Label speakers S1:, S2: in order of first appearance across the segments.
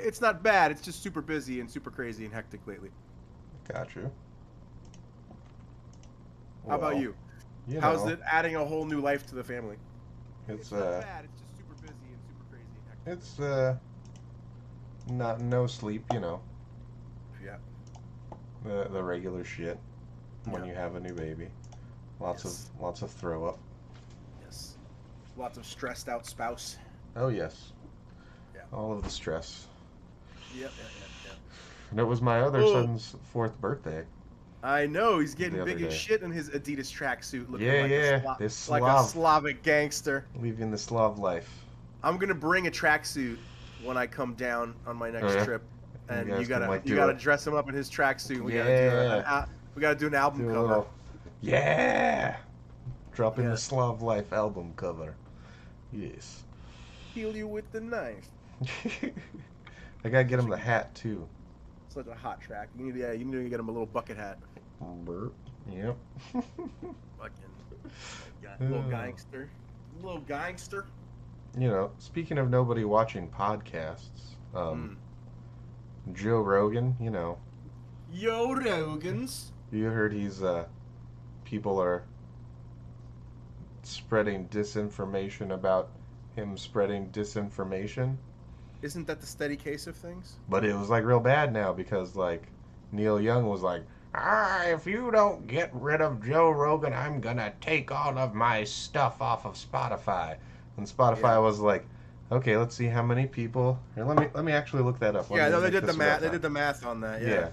S1: it's not bad. It's just super busy and super crazy and hectic lately.
S2: Got you.
S1: How about you? How's it adding a whole new life to the family?
S2: It's
S1: not bad. It's just super busy and super crazy and hectic.
S2: It's no sleep, you know.
S1: Yeah.
S2: The regular shit when you have a new baby. Lots of throw up.
S1: Yes. Lots of stressed out spouse.
S2: Oh yes.
S1: Yeah.
S2: All of the stress.
S1: Yep.
S2: And it was my other son's 4th birthday.
S1: I know, he's getting big as shit in his Adidas tracksuit, looking like
S2: a
S1: a Slavic gangster.
S2: Living the Slav life.
S1: I'm gonna bring a tracksuit when I come down on my next trip, and you gotta dress him up in his tracksuit. We gotta do an album cover.
S2: Dropping the Slav Life album cover. Yes.
S1: Heal you with the knife.
S2: I gotta get him the hat too.
S1: Such a hot track. You need to get him a little bucket hat.
S2: Yep.
S1: Fucking little gangster. Little gangster.
S2: You know, speaking of nobody watching podcasts, Joe Rogan, you know.
S1: Yo, Rogans.
S2: You heard people are spreading disinformation about him spreading disinformation.
S1: Isn't that the steady case of things?
S2: But it was like real bad now because like Neil Young was like, if you don't get rid of Joe Rogan, I'm gonna take all of my stuff off of Spotify. And Spotify was like, okay, let's see how many people. Here, let me actually look that up.
S1: They did the math. They did the math on that. Yeah.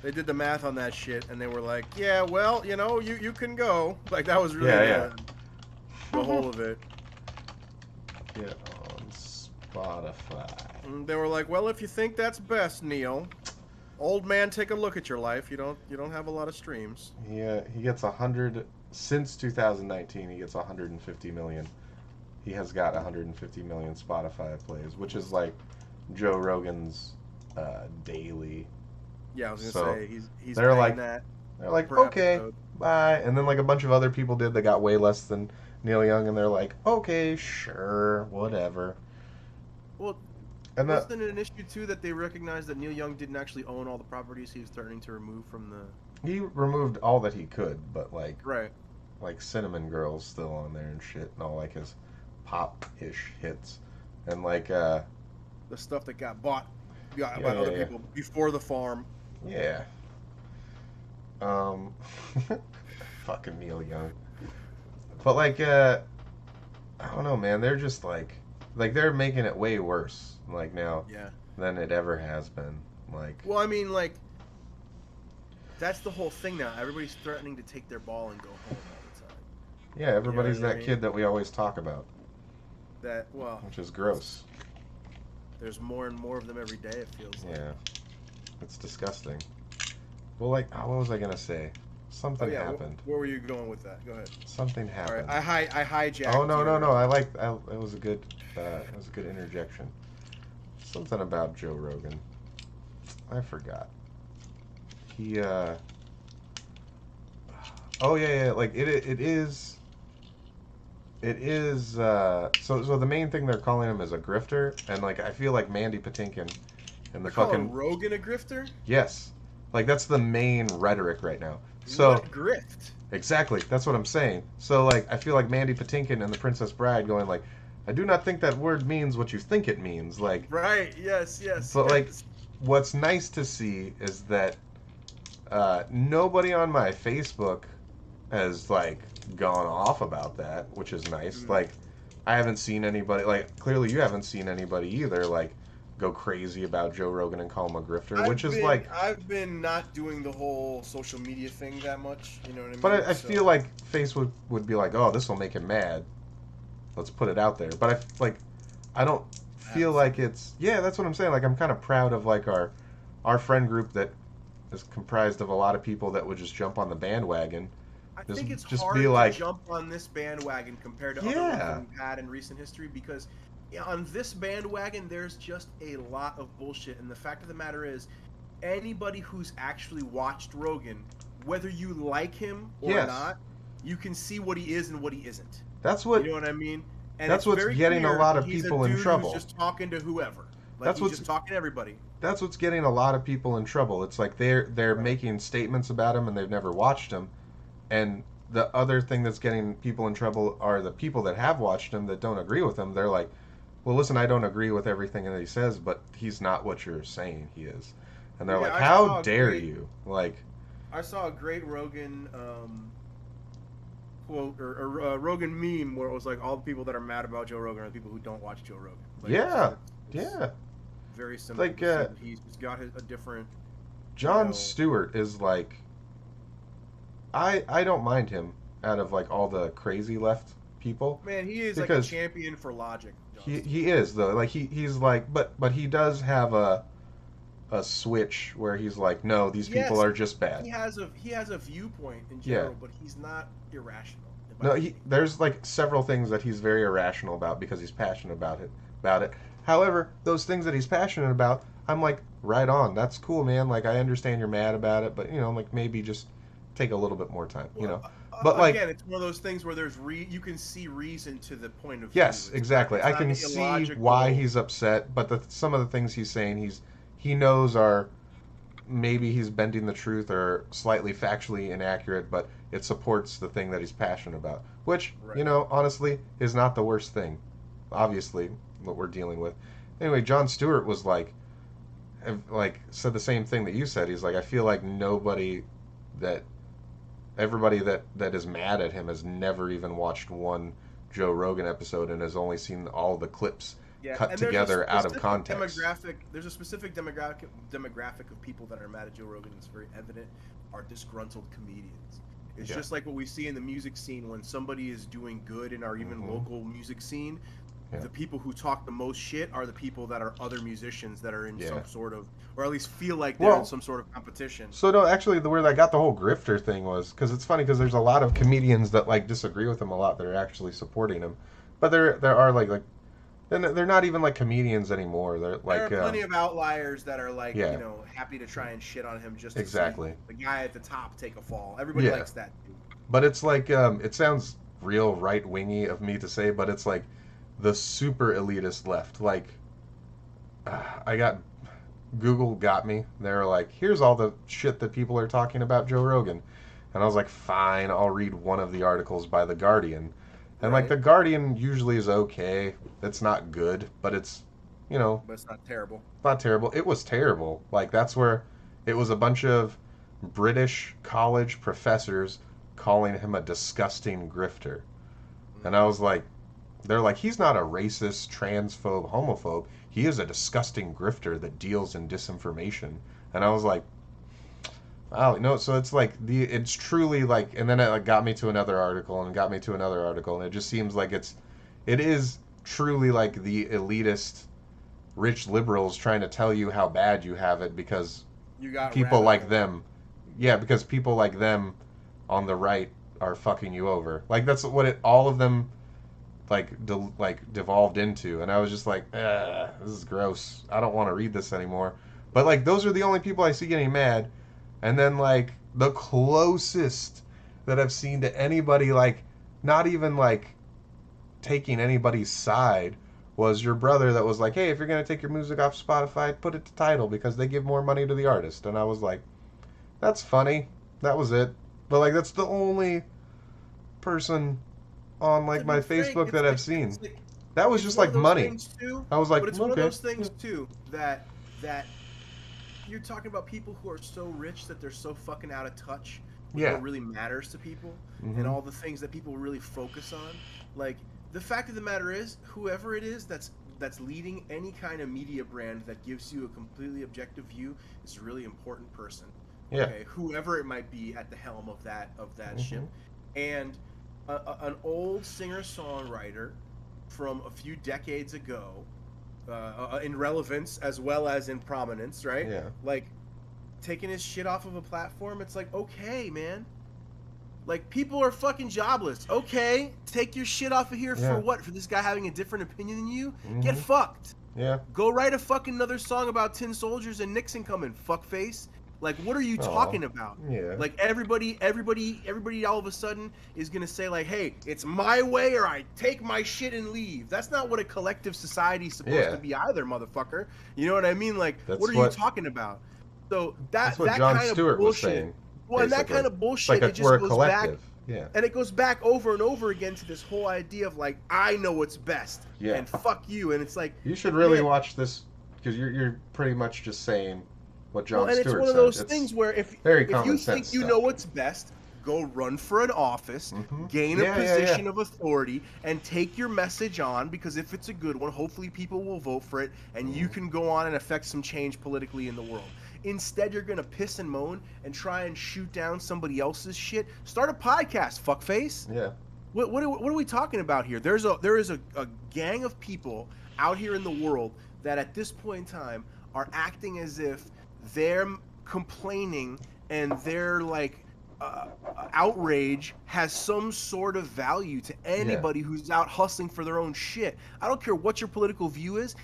S1: They did the math on that shit, and they were like, yeah, well, you know, you can go. Like that was really the whole of it.
S2: Yeah, on Spotify.
S1: And they were like, well, if you think that's best, Neil, old man, take a look at your life. You don't have a lot of streams.
S2: Yeah, he gets 100 since 2019. He gets 150 million. He has got 150 million Spotify plays, which is like Joe Rogan's daily.
S1: Yeah, I was gonna say he's
S2: they're
S1: paying
S2: like
S1: that.
S2: They're like, okay, episode. Bye, and then like a bunch of other people did that got way less than Neil Young, and they're like, okay, sure, whatever.
S1: Well, and wasn't it an issue too that they recognized that Neil Young didn't actually own all the properties he was threatening to remove from the?
S2: He removed all that he could, but like
S1: right,
S2: like Cinnamon Girl's still on there and shit, and all like his pop-ish hits, and like
S1: the stuff that got bought by other people before the farm.
S2: Yeah. Fucking Neil Young. But like I don't know, man, they're just like they're making it way worse like now than it ever has been. Like,
S1: well, I mean, like that's the whole thing now. Everybody's threatening to take their ball and go home all the time.
S2: Yeah, everybody's kid that we always talk about. Which is gross.
S1: There's more and more of them every day, it feels like.
S2: Yeah. It's disgusting. Well, like, what was I going to say? Something happened.
S1: Where were you going with that? Go ahead.
S2: Something happened.
S1: All right, I hijacked.
S2: Oh, no. It was a good interjection. Something about Joe Rogan. I forgot. He, oh, yeah, like, it is... It is, so the main thing they're calling him is a grifter, and, like, I feel like Mandy Patinkin and the fucking...
S1: Rogan a grifter?
S2: Yes. Like, that's the main rhetoric right now. So,
S1: what grift?
S2: Exactly. That's what I'm saying. So, like, I feel like Mandy Patinkin and the Princess Bride going, like, I do not think that word means what you think it means. Like...
S1: Right, yes.
S2: But, like, what's nice to see is that nobody on my Facebook has, like, gone off about that, which is nice. Like, I haven't seen anybody, like, clearly you haven't seen anybody either, like, go crazy about Joe Rogan and call him a grifter,
S1: I've been not doing the whole social media thing that much, you know what I mean?
S2: But I feel like Facebook would be like, oh, this will make him mad. Let's put it out there. But I don't feel like it's, that's what I'm saying. Like, I'm kind of proud of, like, our friend group that is comprised of a lot of people that would just jump on the bandwagon.
S1: I think it's hard to jump on this bandwagon compared to other ones we've had in recent history because on this bandwagon, there's just a lot of bullshit. And the fact of the matter is, anybody who's actually watched Rogan, whether you like him or not, you can see what he is and what he isn't.
S2: That's what...
S1: You know what I mean? And
S2: that's what's getting a lot of people in trouble.
S1: Who's just talking to whoever. Like he's just talking to everybody.
S2: That's what's getting a lot of people in trouble. It's like they're making statements about him and they've never watched him. And the other thing that's getting people in trouble are the people that have watched him that don't agree with him. They're like, well, listen, I don't agree with everything that he says, but he's not what you're saying he is. And they're like, how dare you? Like,
S1: I saw a great Rogan quote or Rogan meme where it was like all the people that are mad about Joe Rogan are the people who don't watch Joe Rogan. Like,
S2: yeah.
S1: Very simple.
S2: Like
S1: he's got a different.
S2: Jon Stewart is like, I don't mind him out of like all the crazy left people.
S1: Man, he is like a champion for logic.
S2: He is though. Like he's like, but he does have a switch where he's like, no, these people are just bad.
S1: He has a viewpoint in general, but he's not irrational.
S2: No, there's like several things that he's very irrational about because he's passionate about it. However, those things that he's passionate about, I'm like, right on. That's cool, man. Like I understand you're mad about it, but like maybe just take a little bit more time, But like
S1: again, it's one of those things where there's you can see reason to the point of
S2: yes,
S1: view.
S2: Exactly. I can see why he's upset, but some of the things he's saying he knows are maybe he's bending the truth or slightly factually inaccurate, but it supports the thing that he's passionate about, which honestly is not the worst thing. Obviously, what we're dealing with. Anyway, Jon Stewart was like said the same thing that you said. He's like, I feel like everybody that is mad at him has never even watched one Joe Rogan episode and has only seen all the clips cut together out of context.
S1: There's a specific demographic of people that are mad at Joe Rogan. It's very evident. Are disgruntled comedians. It's just like what we see in the music scene when somebody is doing good in our even local music scene. Yeah. The people who talk the most shit are the people that are other musicians that are in some sort of, or at least feel like they're in some sort of competition.
S2: So no, actually, where I got the whole grifter thing was because it's funny because there's a lot of comedians that like disagree with him a lot that are actually supporting him, but there are like they're not even like comedians anymore. There are
S1: plenty of outliers that are like happy to try and shit on him just to see the guy at the top take a fall. Everybody likes that dude.
S2: But it's like it sounds real right wingy of me to say, but it's like the super elitist left. Like Google got me. They were like, here's all the shit that people are talking about Joe Rogan, and I was like, fine, I'll read one of the articles by The Guardian. And like The Guardian usually is okay. It's not good, but it's
S1: but it's not terrible.
S2: Not terrible. It was terrible. Like that's where it was a bunch of British college professors calling him a disgusting grifter. And I was like, they're like, he's not a racist, transphobe, homophobe. He is a disgusting grifter that deals in disinformation. And I was like, wow, no. So it's like it's truly like, and then it got me to another article and got me to another article, and it just seems like it is truly like the elitist, rich liberals trying to tell you how bad you have it because
S1: you got
S2: people like them. Yeah, because people like them on the right are fucking you over. Like that's what all of them devolved into, and I was just like, this is gross. I don't want to read this anymore. But like those are the only people I see getting mad. And then like the closest that I've seen to anybody, like not even like taking anybody's side, was your brother that was like, hey, if you're gonna take your music off Spotify, put it to Tidal because they give more money to the artist. And I was like, that's funny. That was it. But like that's the only person on like my Facebook that I've seen. That was just like money. I was like,
S1: but it's one of those things too that you're talking about people who are so rich that they're so fucking out of touch with what really matters to people and all the things that people really focus on. Like the fact of the matter is, whoever it is that's leading any kind of media brand that gives you a completely objective view is a really important person.
S2: Yeah.
S1: Okay, whoever it might be at the helm of that ship, and an old singer-songwriter from a few decades ago, in relevance as well as in prominence, right?
S2: Yeah.
S1: Like, taking his shit off of a platform, it's like, okay, man. Like, people are fucking jobless. Okay, take your shit off of here for what? For this guy having a different opinion than you? Get fucked.
S2: Yeah.
S1: Go write a fucking another song about tin soldiers and Nixon coming, fuckface. Like, what are you talking about?
S2: Yeah.
S1: Like, everybody all of a sudden is gonna say like, hey, it's my way or I take my shit and leave. That's not what a collective society is supposed to be either, motherfucker. You know what I mean? Like, what are you talking about? So that's what Jon Stewart was saying. Well, and that kind of bullshit, it just goes back.
S2: Yeah.
S1: And it goes back over and over again to this whole idea of like, I know what's best, and fuck you. And it's like,
S2: you should really watch this, because you're pretty much just saying what Jon Stewart said.
S1: And it's one of those things where if you think you know what's best, go run for an office, gain a position of authority, and take your message on, because if it's a good one, hopefully people will vote for it, and you can go on and affect some change politically in the world. Instead, you're going to piss and moan and try and shoot down somebody else's shit. Start a podcast, fuckface.
S2: Yeah.
S1: What are we talking about here? There is a gang of people out here in the world that at this point in time are acting as if they're complaining and their like outrage has some sort of value to anybody who's out hustling for their own shit. I don't care what your political view is.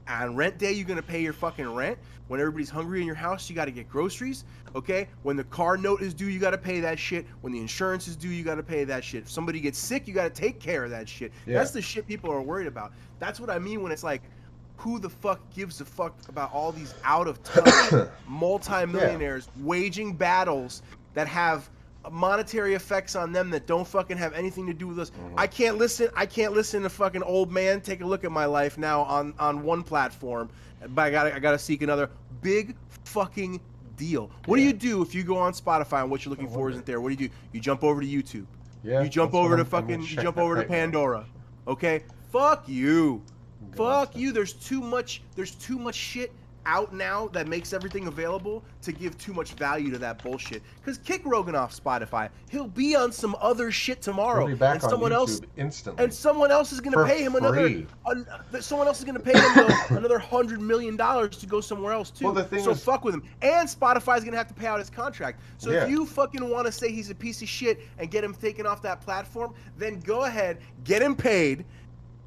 S1: On rent day, you're going to pay your fucking rent. When everybody's hungry in your house, you got to get groceries, okay? When the car note is due, you got to pay that shit. When the insurance is due, you got to pay that shit. If somebody gets sick, you got to take care of that shit. Yeah. That's the shit people are worried about. That's what I mean when it's like, who the fuck gives a fuck about all these out-of-touch multimillionaires waging battles that have monetary effects on them that don't fucking have anything to do with us. I can't listen to fucking old man take a look at my life now on one platform, but I gotta seek another. Big fucking deal. What do you do if you go on Spotify and what you're looking for isn't there? What do? You jump over to YouTube. You jump over to Pandora. Okay? Fuck you. Fuck you. There's too much shit out now that makes everything available to give too much value to that bullshit. Because kick Rogan off Spotify. He'll be on some other shit tomorrow.
S2: He'll be back on YouTube instantly.
S1: And someone else is going to pay him another $100 million to go somewhere else too. Well, fuck with him. And Spotify's going to have to pay out his contract. So if you fucking want to say he's a piece of shit and get him taken off that platform, then go ahead, get him paid.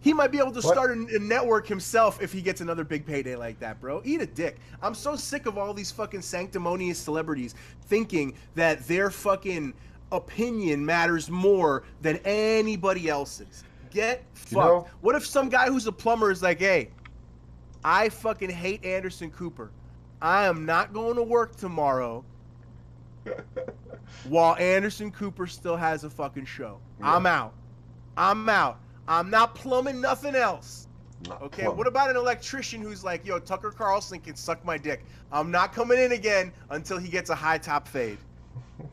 S1: He might be able to start a network himself if he gets another big payday like that, bro. Eat a dick. I'm so sick of all these fucking sanctimonious celebrities thinking that their fucking opinion matters more than anybody else's. Get fucked. What if some guy who's a plumber is like, hey, I fucking hate Anderson Cooper. I am not going to work tomorrow while Anderson Cooper still has a fucking show. Yeah. I'm out. I'm not plumbing nothing else. What about an electrician who's like, yo, Tucker Carlson can suck my dick. I'm not coming in again until he gets a high top fade.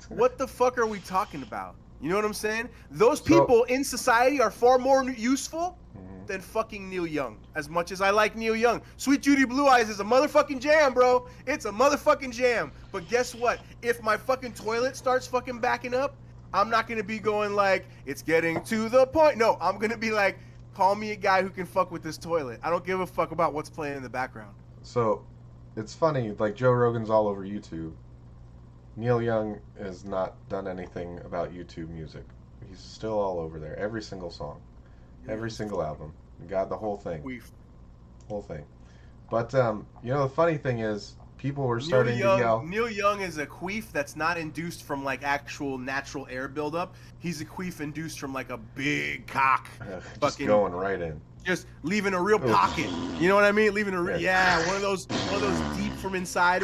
S1: What the fuck are we talking about? You know what I'm saying? Those people in society are far more useful than fucking Neil Young. As much as I like Neil Young. Sweet Judy Blue Eyes is a motherfucking jam, bro. It's a motherfucking jam. But guess what? If my fucking toilet starts fucking backing up, I'm not going to be going like, it's getting to the point. No, I'm going to be like, call me a guy who can fuck with this toilet. I don't give a fuck about what's playing in the background.
S2: So, it's funny, like Joe Rogan's all over YouTube. Neil Young has not done anything about YouTube music. He's still all over there. Every single song. Every single album. Got the whole thing. Whole thing. But, the funny thing is, people were starting to yell.
S1: Neil Young is a queef that's not induced from like actual natural air buildup. He's a queef induced from like a big cock.
S2: Just going right in.
S1: Just leaving a real pocket. You know what I mean? Leaving a one of those deep from inside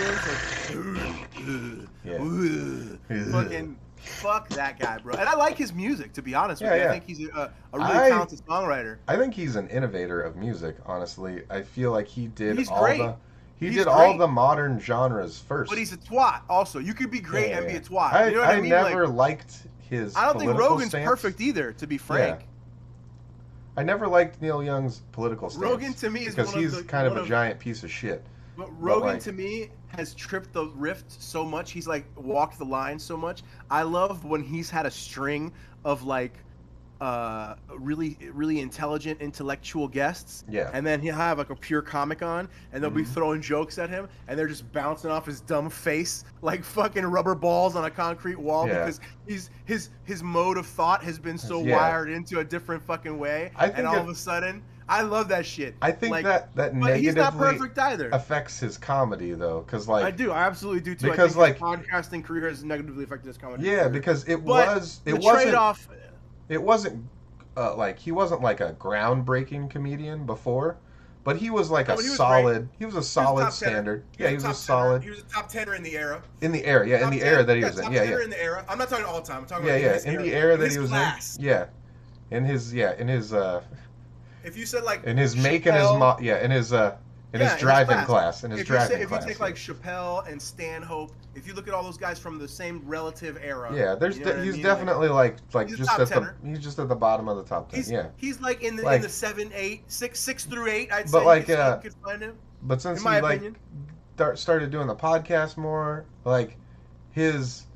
S1: fucking fuck that guy, bro. And I like his music, to be honest with you. I think he's a really talented songwriter.
S2: I think he's an innovator of music, honestly. I feel like he did
S1: He's great.
S2: all the modern genres first.
S1: But he's a twat also. You could be great and be a twat. You know what I mean?
S2: I never liked his
S1: I don't think Rogan's
S2: stance.
S1: perfect either, to be frank.
S2: Yeah. I never liked Neil Young's political stance.
S1: Rogan to me is
S2: because he's kind of a giant piece of shit.
S1: But Rogan to me has tripped the rift so much. He's like walked the line so much. I love when he's had a string of like really, really intelligent, intellectual guests.
S2: Yeah.
S1: And then he'll have like a pure comic on, and they'll be throwing jokes at him, and they're just bouncing off his dumb face like fucking rubber balls on a concrete wall because his mode of thought has been so wired into a different fucking way. And all of a sudden, I love that shit.
S2: I think
S1: like,
S2: that
S1: but he's not
S2: negatively
S1: perfect either.
S2: affects his comedy though, because like
S1: I absolutely do too.
S2: Because
S1: I think
S2: like
S1: his podcasting career has negatively affected his comedy.
S2: Yeah,
S1: career.
S2: because it
S1: wasn't
S2: trade-off. It wasn't like he wasn't like a groundbreaking comedian before, but he was like he was a solid standard. Yeah, he was a solid.
S1: He was a top tenor in the era.
S2: In the era, yeah, in the era that he was in. Yeah,
S1: in the era. I'm not talking all the time. I'm talking
S2: about
S1: in
S2: the era that he was in. Yeah. In his
S1: if you said like
S2: in his
S1: Chappelle,
S2: make and his in his driving class.
S1: If you take like Chappelle and Stanhope, if you look at all those guys from the same relative era.
S2: Yeah, he's definitely like he's just at the bottom of the top 10.
S1: He's like in the 7, 8, 6 through 8. I'd say.
S2: But like
S1: you could find him.
S2: But since he like started doing the podcast more, like his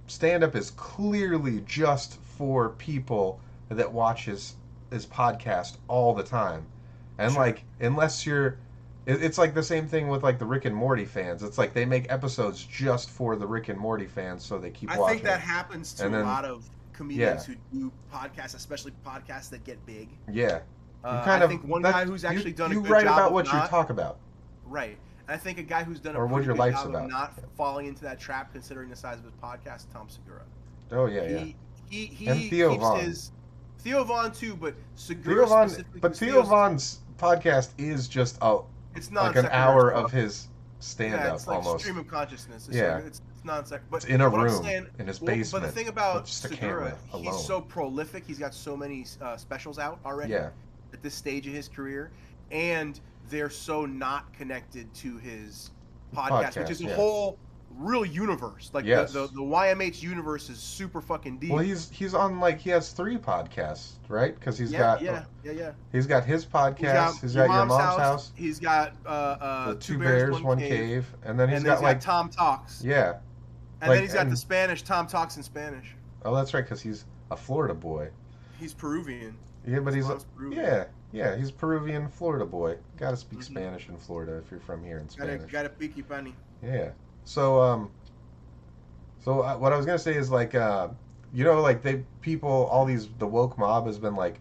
S2: stand-up is clearly just for people that watch his podcast all the time, and like unless you're, it's like the same thing with like the Rick and Morty fans. It's like they make episodes just for the Rick and Morty fans, so they keep watching.
S1: I think that happens to a lot of comedians who do podcasts, especially podcasts that get big.
S2: Yeah,
S1: I think one guy who's actually done a good job.
S2: You write about what you talk about.
S1: Right. And I think a guy who's done a
S2: pretty good job
S1: of not falling into that trap, considering the size of his podcast, Tom Segura.
S2: Oh yeah,
S1: He
S2: and Theo
S1: keeps
S2: Von.
S1: Theo Von too, but Segura specifically.
S2: But Theo Von's podcast is just
S1: it's not
S2: like an hour of his stand-up
S1: it's like
S2: almost.
S1: Stream of consciousness.
S2: It's
S1: non-secular. But
S2: it's in a room in his basement.
S1: But the thing about
S2: just
S1: Segura, he's so prolific. He's got so many specials out already.
S2: Yeah.
S1: At this stage of his career, and they're so not connected to his podcast which is a whole real universe. Like the YMH universe is super fucking deep.
S2: Well, he's on he has 3 podcasts, right? Because he's got He's got his podcast. He's got Your Mom's House.
S1: He's got
S2: the 2 Bears, 1 Cave, and then he's got like
S1: Tom Talks.
S2: Yeah.
S1: And then he's got the Spanish Tom Talks in Spanish.
S2: Oh, that's right, because he's a Florida boy.
S1: He's Peruvian.
S2: Yeah, but he's he's Peruvian Florida boy. Got to speak Spanish in Florida if you're from here in Spanish.
S1: Got to piqui pani.
S2: Yeah. So what I was gonna say is like like the woke mob has been like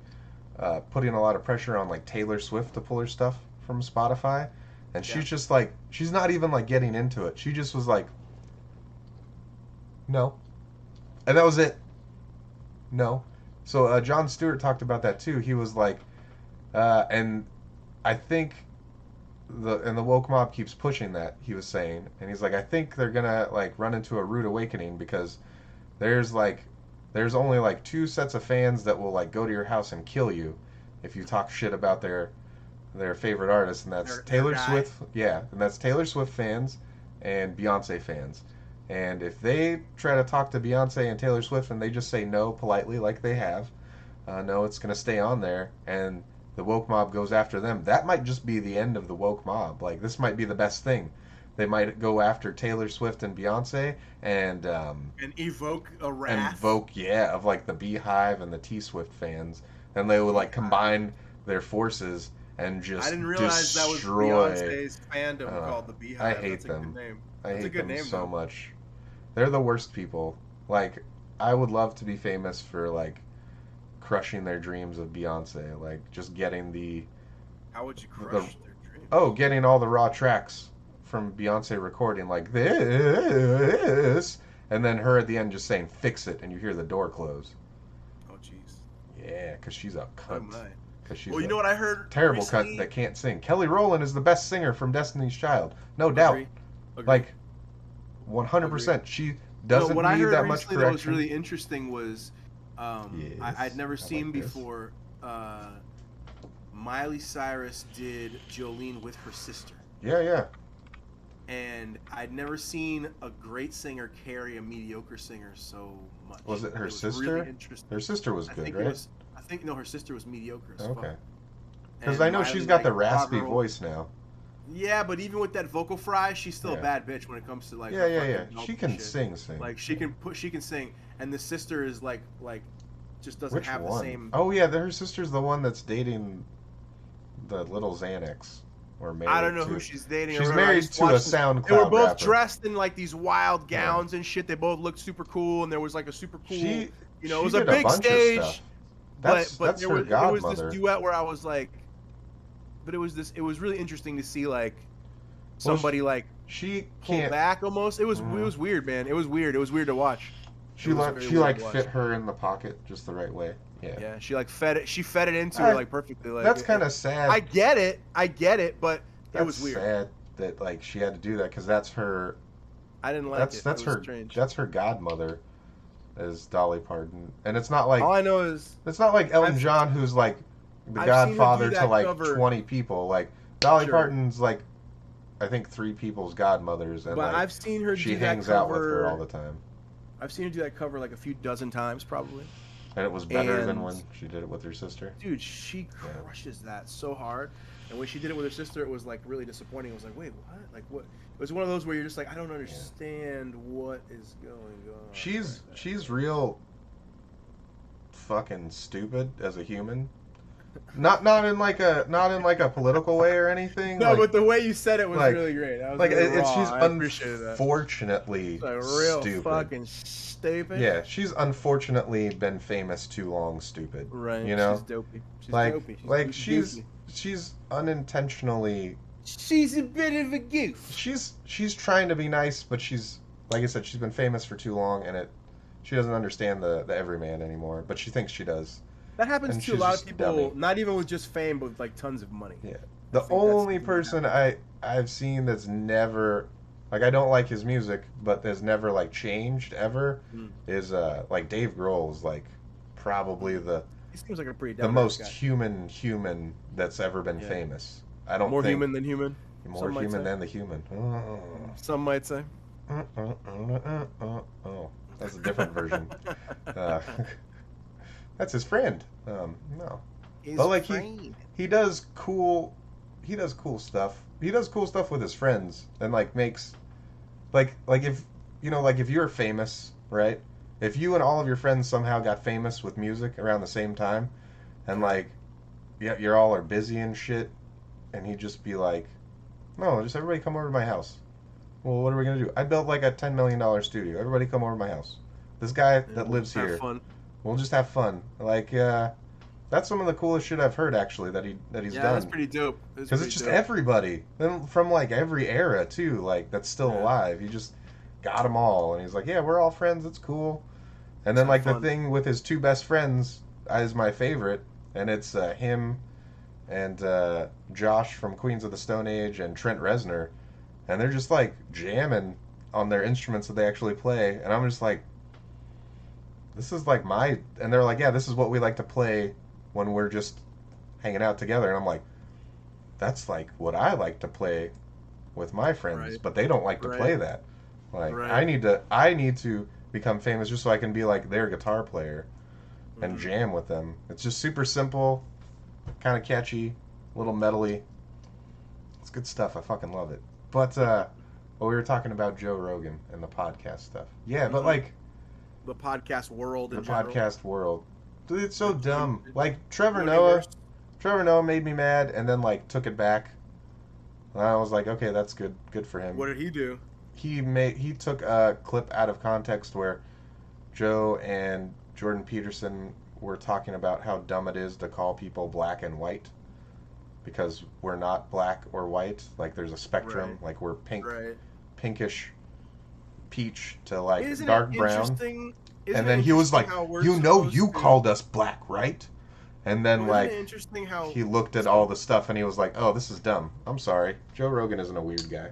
S2: putting a lot of pressure on like Taylor Swift to pull her stuff from Spotify, and she's just like she's not even like getting into it. She just was like, no, and that was it. No. So Jon Stewart talked about that too. He was like, and I think the woke mob keeps pushing that, he was saying, and he's like, I think they're gonna like run into a rude awakening because there's only like 2 sets of fans that will like go to your house and kill you if you talk shit about their favorite artist, and that's Taylor Swift. Yeah, and that's Taylor Swift fans and Beyonce fans. And if they try to talk to Beyonce and Taylor Swift and they just say no politely like they have, no, it's going to stay on there, and the woke mob goes after them, that might just be the end of the woke mob. Like, this might be the best thing. They might go after Taylor Swift and Beyonce and
S1: evoke a wrath.
S2: Of like the Beehive and the T-Swift fans. And they would like combine their forces and just
S1: I didn't realize
S2: destroy.
S1: That was Beyonce's fandom called the Beehive.
S2: I hate them. I hate them
S1: name,
S2: so much. They're the worst people. Like, I would love to be famous for like crushing their dreams of Beyonce, like just getting the.
S1: How would you crush their dreams?
S2: Oh, getting all the raw tracks from Beyonce recording like this, and then her at the end just saying "fix it," and you hear the door close.
S1: Oh, jeez.
S2: Yeah, because she's a cunt.
S1: Well, you know what I heard?
S2: Terrible
S1: recently?
S2: Cunt that can't sing. Kelly Rowland is the best singer from Destiny's Child, no doubt.
S1: Agree.
S2: Like, 100%. She doesn't need that much correction.
S1: What was really interesting was I'd never seen before. Miley Cyrus did Jolene with her sister.
S2: Yeah.
S1: And I'd never seen a great singer carry a mediocre singer so much.
S2: Was it her sister?
S1: Really interesting.
S2: Her sister was good, right?
S1: I think her sister was mediocre as
S2: okay. Because I know Miley, she's got the raspy voice now.
S1: Yeah, but even with that vocal fry, she's still a bad bitch when it comes to like.
S2: Yeah. She can sing.
S1: Like she can sing, and the sister is like just doesn't have the same.
S2: Oh yeah, her sister's the one that's dating the little Xanax. Or married
S1: I don't know who she's dating.
S2: She's married to a SoundCloud
S1: They were both
S2: rapper.
S1: dressed in like these wild gowns and shit. They both looked super cool, and there was like a super cool. It was a big stage.
S2: That's her godmother.
S1: There was this duet where I was like, but it was really interesting to see like somebody like
S2: she
S1: pull back almost. It was weird, man. It was weird to watch.
S2: She like fit her in the pocket just the right way. Yeah.
S1: Yeah, she like fed it into her like perfectly. Like
S2: that's kind of sad.
S1: I get it, but it was weird.
S2: Sad that like she had to do that because that's her.
S1: I didn't like
S2: it. That's her.
S1: Strange.
S2: That's her godmother, is Dolly Parton, and it's not like
S1: all I know is
S2: it's not like Elton John who's like the godfather to like 20 people. Like Dolly Parton's like I think 3 people's godmothers, and
S1: but
S2: like,
S1: I've seen her.
S2: She hangs out with her all the time.
S1: I've seen her do that cover like a few dozen times probably.
S2: And it was better than when she did it with her sister.
S1: Dude, she crushes that so hard. And when she did it with her sister, it was like really disappointing. I was like, wait, what? Like what? It was one of those where you're just like, I don't understand what is going on.
S2: She's real fucking stupid as a human. Not in like a political way or anything.
S1: No, like, but the way you said it was really great. I was
S2: like
S1: she's
S2: unfortunately
S1: real
S2: stupid.
S1: Fucking stupid.
S2: Yeah, she's unfortunately been famous too long. Stupid.
S1: Right.
S2: You know.
S1: She's dopey.
S2: She's unintentionally.
S1: She's a bit of a goof.
S2: She's trying to be nice, but she's like I said, she's been famous for too long, and she doesn't understand the everyman anymore. But she thinks she does.
S1: That happens to a lot of people, not even with just fame, but with like tons of money.
S2: Yeah. The only person I've seen that's never, like I don't like his music, but has never like changed ever, is like Dave Grohl's like probably
S1: he seems like a pretty
S2: the most human that's ever been famous. I don't
S1: more
S2: think
S1: human than human.
S2: More human than the human.
S1: Some might say.
S2: Oh, that's a different version. That's his friend. No. But like he does cool stuff. He does cool stuff with his friends and like makes like if if you're famous, right? If you and all of your friends somehow got famous with music around the same time and like you're all are busy and shit and he'd just be like, "No, just everybody come over to my house." Well, what are we going to do? I built like a $10 million studio. Everybody come over to my house. This guy that lives here.
S1: Fun.
S2: We'll just have fun. Like, that's some of the coolest shit I've heard actually that he's done.
S1: Yeah, that's pretty dope.
S2: Because it's just everybody, and from like every era too, like that's still alive. He just got them all, and he's like, yeah, we're all friends. It's cool. And then like the thing with his 2 best friends is my favorite, and it's him and Josh from Queens of the Stone Age and Trent Reznor, and they're just like jamming on their instruments that they actually play, and I'm just like, this is like and they're like, yeah, this is what we like to play when we're just hanging out together. And I'm like, that's like what I like to play with my friends, but they don't like to play that. Like, I need to become famous just so I can be like their guitar player and jam with them. It's just super simple, kind of catchy, a little metally. It's good stuff. I fucking love it. But we were talking about Joe Rogan and the podcast stuff. Yeah, but like,
S1: the podcast world
S2: podcast world. Dude, it's so dumb. Like Trevor Noah made me mad and then like took it back. And I was like, okay, that's good for him.
S1: What did he do?
S2: He took a clip out of context where Joe and Jordan Peterson were talking about how dumb it is to call people black and white, because we're not black or white. Like there's a spectrum. Like we're pinkish peach to like dark brown. And then he was like, you called us black, right? And then like
S1: interesting how
S2: he looked at all the stuff and he was like, oh, this is dumb. I'm sorry. Joe Rogan isn't a weird guy.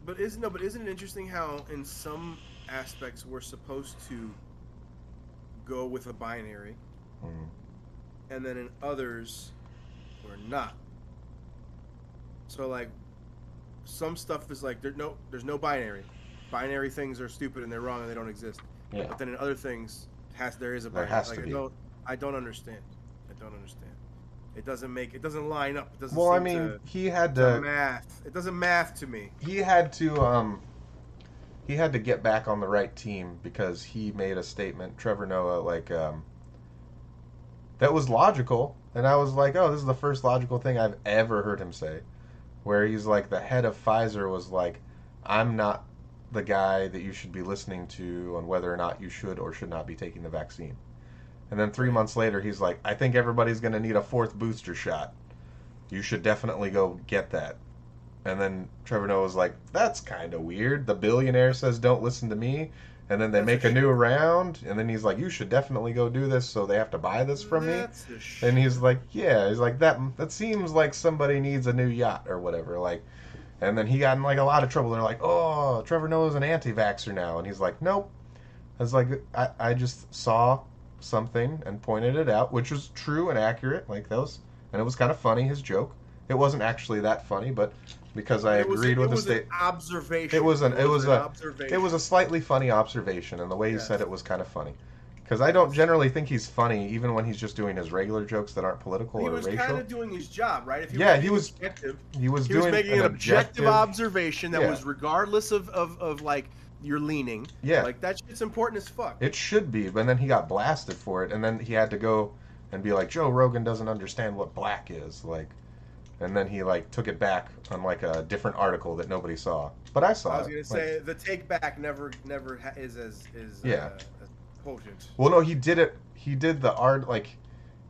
S1: But isn't it interesting how in some aspects we're supposed to go with a binary, and then in others we're not. So like some stuff is like there's no binary. Binary things are stupid and they're wrong and they don't exist.
S2: Yeah.
S1: But then in other things, there is a binary.
S2: There has to be.
S1: I don't understand. It doesn't line up. It doesn't.
S2: Well, I mean, he had to
S1: math. It doesn't math to me.
S2: He had to get back on the right team because he made a statement, Trevor Noah, like that was logical, and I was like, oh, this is the first logical thing I've ever heard him say, where he's like, the head of Pfizer was like, I'm not the guy that you should be listening to on whether or not you should or should not be taking the vaccine. And then 3 months later, he's like, I think everybody's going to need a 4th booster shot. You should definitely go get that. And then Trevor Noah's like, that's kind of weird. The billionaire says, don't listen to me. And then they make a new round. And then he's like, you should definitely go do this, so they have to buy this from me. And he's like, yeah. He's like, that seems like somebody needs a new yacht or whatever. Like, and then he got in like a lot of trouble. They're like, oh, Trevor Noah's an anti-vaxxer now. And he's like, nope. I was like, I just saw something and pointed it out, which was true and accurate. Like those. And it was kind of funny, his joke. It wasn't actually that funny, but because I agreed with the state.
S1: It was an observation.
S2: It was a slightly funny observation, and the way he said it was kind of funny. Because I don't generally think he's funny, even when he's just doing his regular jokes that aren't political or racial.
S1: He was kind of doing his job, right? If
S2: he was
S1: making an objective observation that was regardless of like your leaning.
S2: Yeah.
S1: Like that shit's important as fuck.
S2: It should be, but then he got blasted for it, and then he had to go and be like, Joe Rogan doesn't understand what black is, like. And then he like took it back on like a different article that nobody saw, but I saw it.
S1: I was gonna say the take back never is as potent.
S2: Well, no, he did it. He did the art like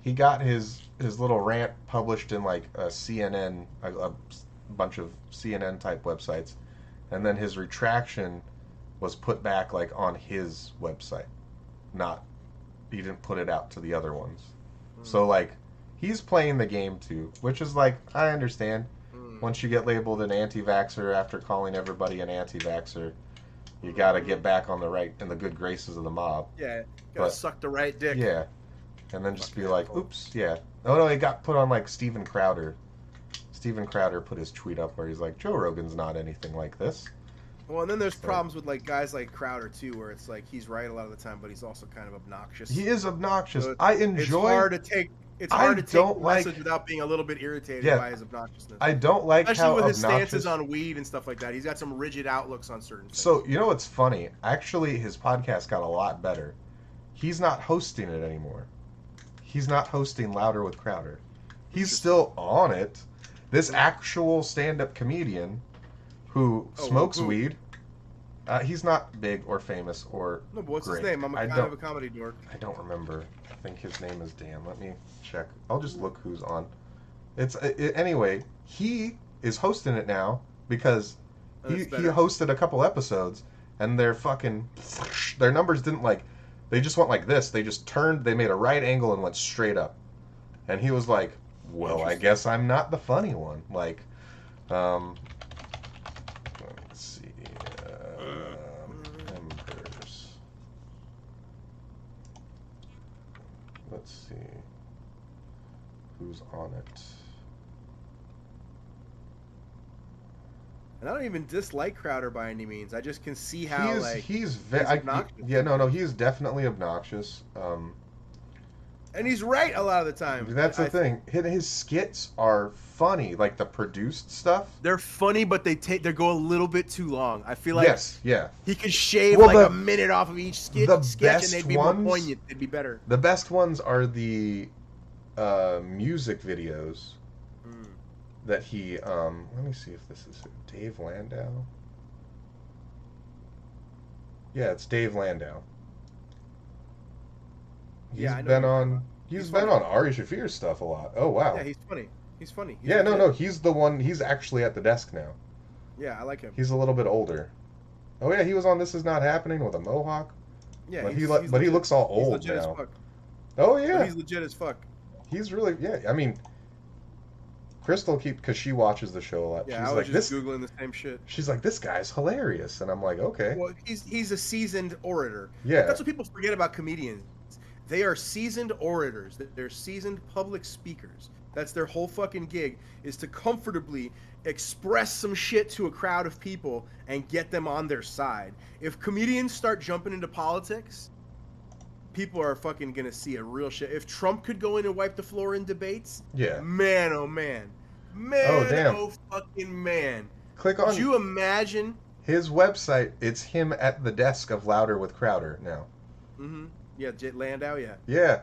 S2: he got his little rant published in like a CNN, a bunch of CNN type websites, and then his retraction was put back like on his website. He didn't put it out to the other ones. So like. He's playing the game too, which is like, I understand. Once you get labeled an anti-vaxxer after calling everybody an anti-vaxxer, you gotta get back on in the good graces of the mob.
S1: Yeah, gotta suck the right dick.
S2: Yeah, and then just be like, oops, yeah. Oh no, it got put on like Steven Crowder. Steven Crowder put his tweet up where he's like, Joe Rogan's not anything like this.
S1: Well, and then there's problems with like guys like Crowder too, where it's like he's right a lot of the time, but he's also kind of obnoxious.
S2: He is obnoxious.
S1: So
S2: it's
S1: hard to take. It's hard to take the message without being a little bit irritated by his obnoxiousness.
S2: I don't like
S1: especially
S2: how
S1: with his
S2: obnoxious...
S1: stances on weed and stuff like that. He's got some rigid outlooks on certain things.
S2: So, you know what's funny? Actually, his podcast got a lot better. He's not hosting it anymore. He's not hosting Louder with Crowder. He's still on it. This actual stand-up comedian who smokes weed, he's not big or famous or
S1: No, but what's
S2: great.
S1: his name? I'm kind of a comedy dork.
S2: I don't remember. I think his name is Dan. Let me check. I'll just look who's on. Anyway, he is hosting it now because he hosted a couple episodes and their numbers didn't they just went like this. They just they made a right angle and went straight up. And he was like, well, I guess I'm not the funny one. Like, let's see. Members. Let's see. Who's on it?
S1: And I don't even dislike Crowder by any means. I just can see how
S2: he's obnoxious. He's definitely obnoxious.
S1: And he's right a lot of the time.
S2: That's the thing. His skits are funny, like the produced stuff.
S1: They're funny, but they go a little bit too long. I feel like he could shave a minute off of each sketch, and they'd be more poignant. They'd be better.
S2: The best ones are the music videos that he. Let me see if this is Dave Landau. Yeah, it's Dave Landau. He's been on Ari Shaffir's stuff a lot. Oh wow.
S1: Yeah, he's funny. He's
S2: the one. He's actually at the desk now.
S1: Yeah, I like him.
S2: He's a little bit older. Oh yeah, he was on This Is Not Happening with a mohawk.
S1: Yeah,
S2: but he looks all old now. As fuck. Oh yeah.
S1: But he's legit as fuck.
S2: He's really I mean, Crystal because she watches the show a lot.
S1: Yeah, I was just googling the same shit.
S2: She's like, this guy's hilarious, and I'm like, okay.
S1: Well, he's a seasoned orator.
S2: Yeah.
S1: That's what people forget about comedians. They are seasoned orators. They're seasoned public speakers. That's their whole fucking gig, is to comfortably express some shit to a crowd of people and get them on their side. If comedians start jumping into politics, people are fucking gonna see a real shit. If Trump could go in and wipe the floor in debates, man, oh man. Oh fucking man.
S2: Click on.
S1: Could you imagine?
S2: His website, it's him at the desk of Louder with Crowder now.
S1: Mm-hmm. Yeah, Landau, yeah.
S2: Yeah,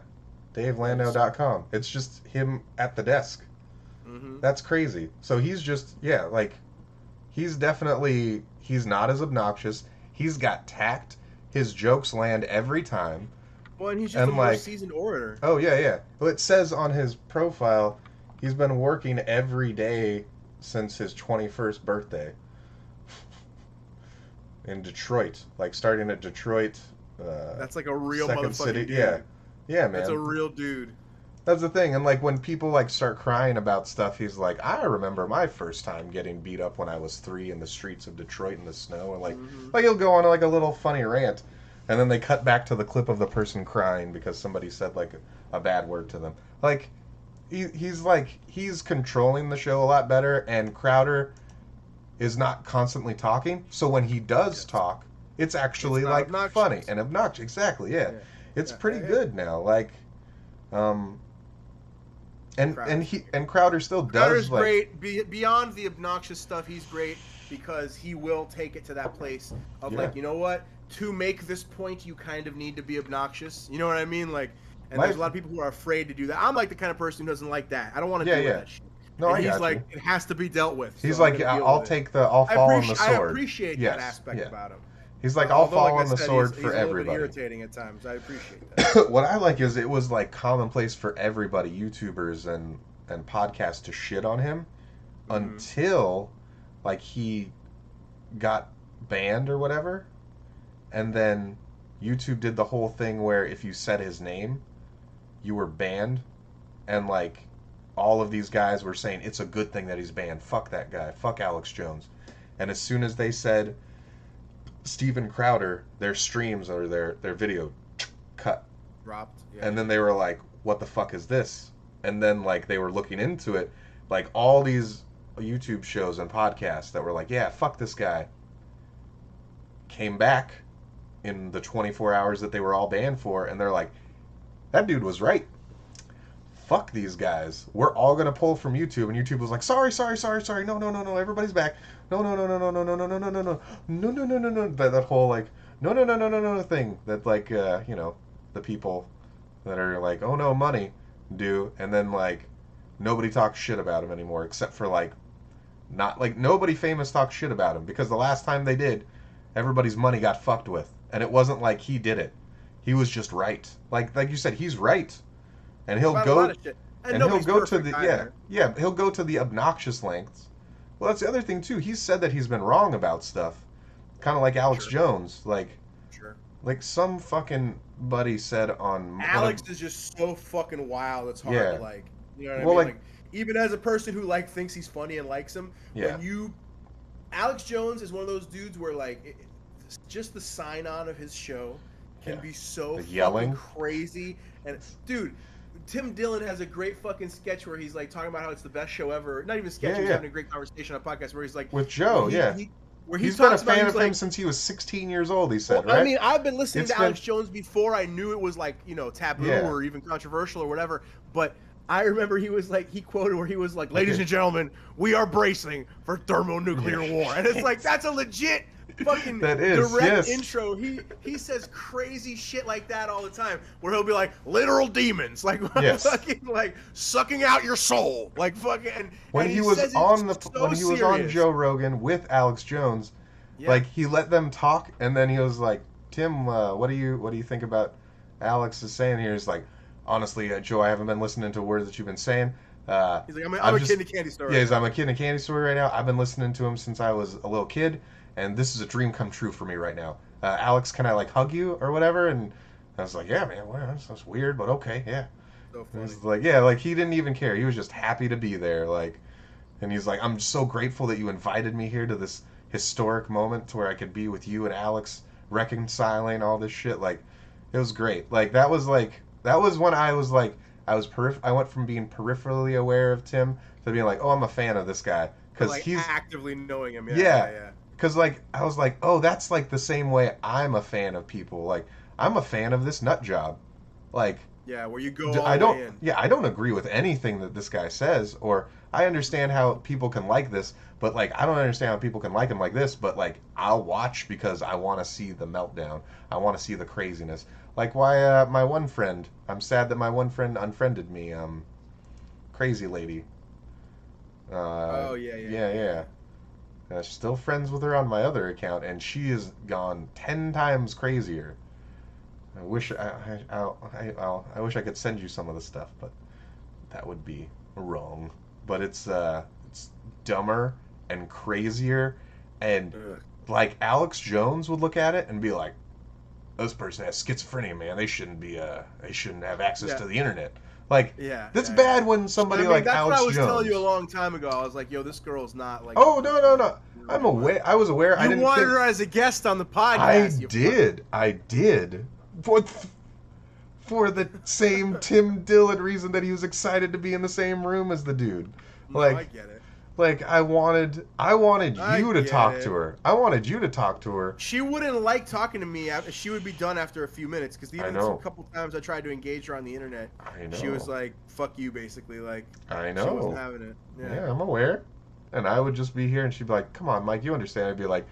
S2: DaveLandau.com. It's just him at the desk.
S1: Mm-hmm.
S2: That's crazy. So he's just, he's not as obnoxious. He's got tact. His jokes land every time.
S1: Well, and he's just a more seasoned orator.
S2: Oh, yeah. Well, it says on his profile, he's been working every day since his 21st birthday. In Detroit. Like, starting at Detroit.
S1: That's like a real
S2: Second
S1: motherfucking
S2: city.
S1: dude.
S2: Yeah, man.
S1: That's a real dude.
S2: That's the thing. And, like, when people, like, start crying about stuff, he's like, I remember my first time getting beat up when I was 3 in the streets of Detroit in the snow. And, like he'll go on, like, a little funny rant. And then they cut back to the clip of the person crying because somebody said, like, a bad word to them. Like, he's controlling the show a lot better, and Crowder is not constantly talking. So when he does talk, it's actually, like, obnoxious. Funny and obnoxious. Exactly, yeah. It's pretty good now. Like, and Crowder still does.
S1: Crowder's great. Beyond the obnoxious stuff, he's great because he will take it to that place of like, you know what? To make this point, you kind of need to be obnoxious. You know what I mean? Like, and there's a lot of people who are afraid to do that. I'm like the kind of person who doesn't like that. I don't want to do that shit.
S2: No,
S1: and he's like, it has to be dealt with.
S2: He's like, I'll fall on the sword.
S1: I appreciate that aspect about him.
S2: He's like, I'll fall on the sword for everybody.
S1: He's a little bit irritating at times. I appreciate that.
S2: What I like is it was like commonplace for everybody, YouTubers and podcasts, to shit on him until like he got banned or whatever. And then YouTube did the whole thing where if you said his name, you were banned. And like all of these guys were saying it's a good thing that he's banned. Fuck that guy. Fuck Alex Jones. And as soon as they said Steven Crowder, their streams or their video cut.
S1: Dropped. Yeah.
S2: And then they were like, what the fuck is this? And then like they were looking into it. Like all these YouTube shows and podcasts that were like, yeah, fuck this guy, came back in the 24 hours that they were all banned for, and they're like, that dude was right. Fuck these guys. We're all going to pull from YouTube. And YouTube was like, sorry. No, everybody's back. No. That whole like, no thing that like, the people that are like, oh no, money do. And then like, nobody talks shit about him anymore except for like, not like nobody famous talks shit about him because the last time they did, everybody's money got fucked with. And it wasn't like he did it. He was just right. Like you said, he's right. And he'll go and he'll go to the he'll go to the obnoxious lengths. Well, that's the other thing too. He's said that he's been wrong about stuff. Kind of like Alex Jones. Like some fucking buddy said on
S1: Alex is just so fucking wild. It's hard to like, you know what I mean? Like even as a person who like thinks he's funny and likes him, Alex Jones is one of those dudes where like just the sign on of his show can be so fucking crazy. And dude, Tim Dillon has a great fucking sketch where he's like talking about how it's the best show ever. Not even a sketch, he's having a great conversation on a podcast where he's like
S2: with Joe,
S1: where
S2: he's been a fan of him since he was 16 years old, he said, right?
S1: I mean, I've been listening to Alex Jones before I knew it was like, taboo or even controversial or whatever, but I remember he quoted where he was like, ladies and gentlemen, we are bracing for thermonuclear war. And it's like, that's a legit fucking direct intro. He says crazy shit like that all the time where he'll be like, literal demons, like fucking like sucking out your soul. Like fucking
S2: when he was on Joe Rogan with Alex Jones, like he let them talk and then he was like, Tim, what do you think about Alex is saying here? He's like, honestly, Joe, I haven't been listening to words that you've been saying.
S1: He's like, I'm a kid in a candy store.
S2: Yeah, I'm a kid in a candy store right now. I've been listening to him since I was a little kid, and this is a dream come true for me right now. Alex, can I like hug you or whatever? And I was like, yeah, man, well, that's weird, but okay, yeah. So funny. It's like, like he didn't even care. He was just happy to be there, like, and he's like, I'm so grateful that you invited me here to this historic moment to where I could be with you and Alex reconciling all this shit. Like, it was great. Like that was when I was like, I went from being peripherally aware of Tim to being like, oh, I'm a fan of this guy because
S1: like
S2: he's
S1: actively knowing him.
S2: Yeah. Because like I was like, oh, that's like the same way I'm a fan of people. Like I'm a fan of this nut job. Like
S1: where you go.
S2: I don't agree with anything that this guy says, or I understand how people can like this, but like I don't understand how people can like him like this. But like I'll watch because I want to see the meltdown. I want to see the craziness. Like why my one friend, I'm sad that my one friend unfriended me, crazy lady. Still friends with her on my other account, and she has gone 10 times crazier. I wish I wish I could send you some of the stuff, but that would be wrong. But it's dumber and crazier, and
S1: Ugh.
S2: like Alex Jones would look at it and be like, "This person has schizophrenia, man. They shouldn't have access to the internet." Like, that's bad when somebody like Alex Jones.
S1: That's what I was telling you a long time ago. I was like, yo, this girl's not like.
S2: Oh, no. I'm aware. I was aware.
S1: You wanted her as a guest on the podcast.
S2: I did. For the same Tim Dillon reason that he was excited to be in the same room as the dude. Like,
S1: I get it.
S2: Like, I wanted you to talk to her. I wanted you to talk to her.
S1: She wouldn't like talking to me. She would be done after a few minutes. Because even a couple times I tried to engage her on the internet, she was like, "Fuck you," basically. Like,
S2: I know.
S1: She wasn't having it.
S2: Yeah, I'm aware. And I would just be here, and she'd be like, "Come on, Mike, you understand?" I'd be like,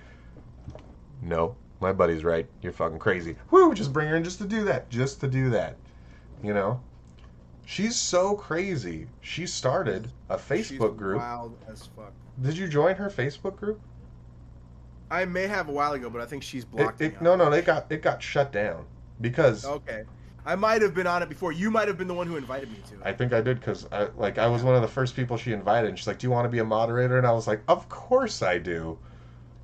S2: "No, my buddy's right. You're fucking crazy." Woo! Just bring her in just to do that. Just to do that. You know? She's so crazy. She started a Facebook group.
S1: Wild as fuck.
S2: Did you join her Facebook group?
S1: I may have a while ago, but I think she's blocked me.
S2: No, it got shut down because.
S1: Okay, I might have been on it before. You might have been the one who invited me to it.
S2: I think I did because I was one of the first people she invited, and she's like, "Do you want to be a moderator?" And I was like, "Of course I do."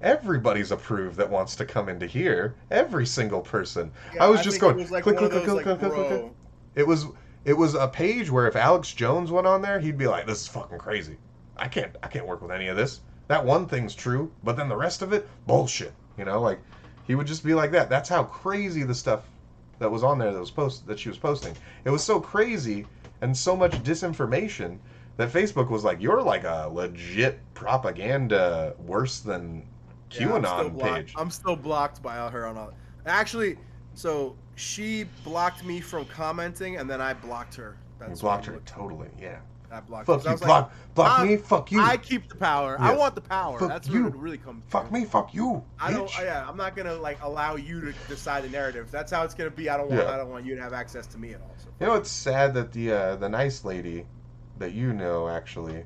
S2: Everybody's approved that wants to come into here. Every single person.
S1: Yeah,
S2: I was just going
S1: click.
S2: It was a page where if Alex Jones went on there, he'd be like, "This is fucking crazy. I can't work with any of this. That one thing's true, but then the rest of it, bullshit." You know, like he would just be like that. That's how crazy the stuff that was on there that she was posting. It was so crazy and so much disinformation that Facebook was like, "You're like a legit propaganda worse than QAnon page."
S1: I'm still blocked by her on all. Actually, so she blocked me from commenting, and then I blocked her.
S2: You blocked her totally, yeah.
S1: I blocked
S2: her. Fuck you, block me, fuck you.
S1: I keep the power. Yes. I want the power.
S2: Fuck
S1: That's
S2: you.
S1: what it really comes to.
S2: Fuck me, fuck you.
S1: I'm not gonna like allow you to decide the narrative. If that's how it's gonna be. I don't want you to have access to me at all. So.
S2: You know, it's sad that the nice lady that you know actually.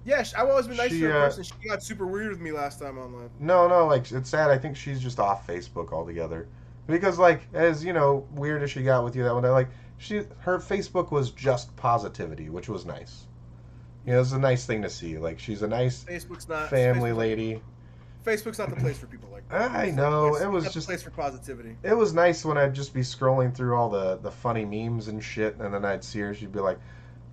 S1: Yeah, I've always been nice to her person. She got super weird with me last time online.
S2: No, like it's sad. I think she's just off Facebook altogether. Because, like, as, you know, weird as she got with you that one day, like, her Facebook was just positivity, which was nice. You know, it's a nice thing to see. Like, she's a nice family lady.
S1: Facebook's not the place for people like that.
S2: I know. It was just
S1: a place for positivity.
S2: It was nice when I'd just be scrolling through all the funny memes and shit, and then I'd see her. She'd be like,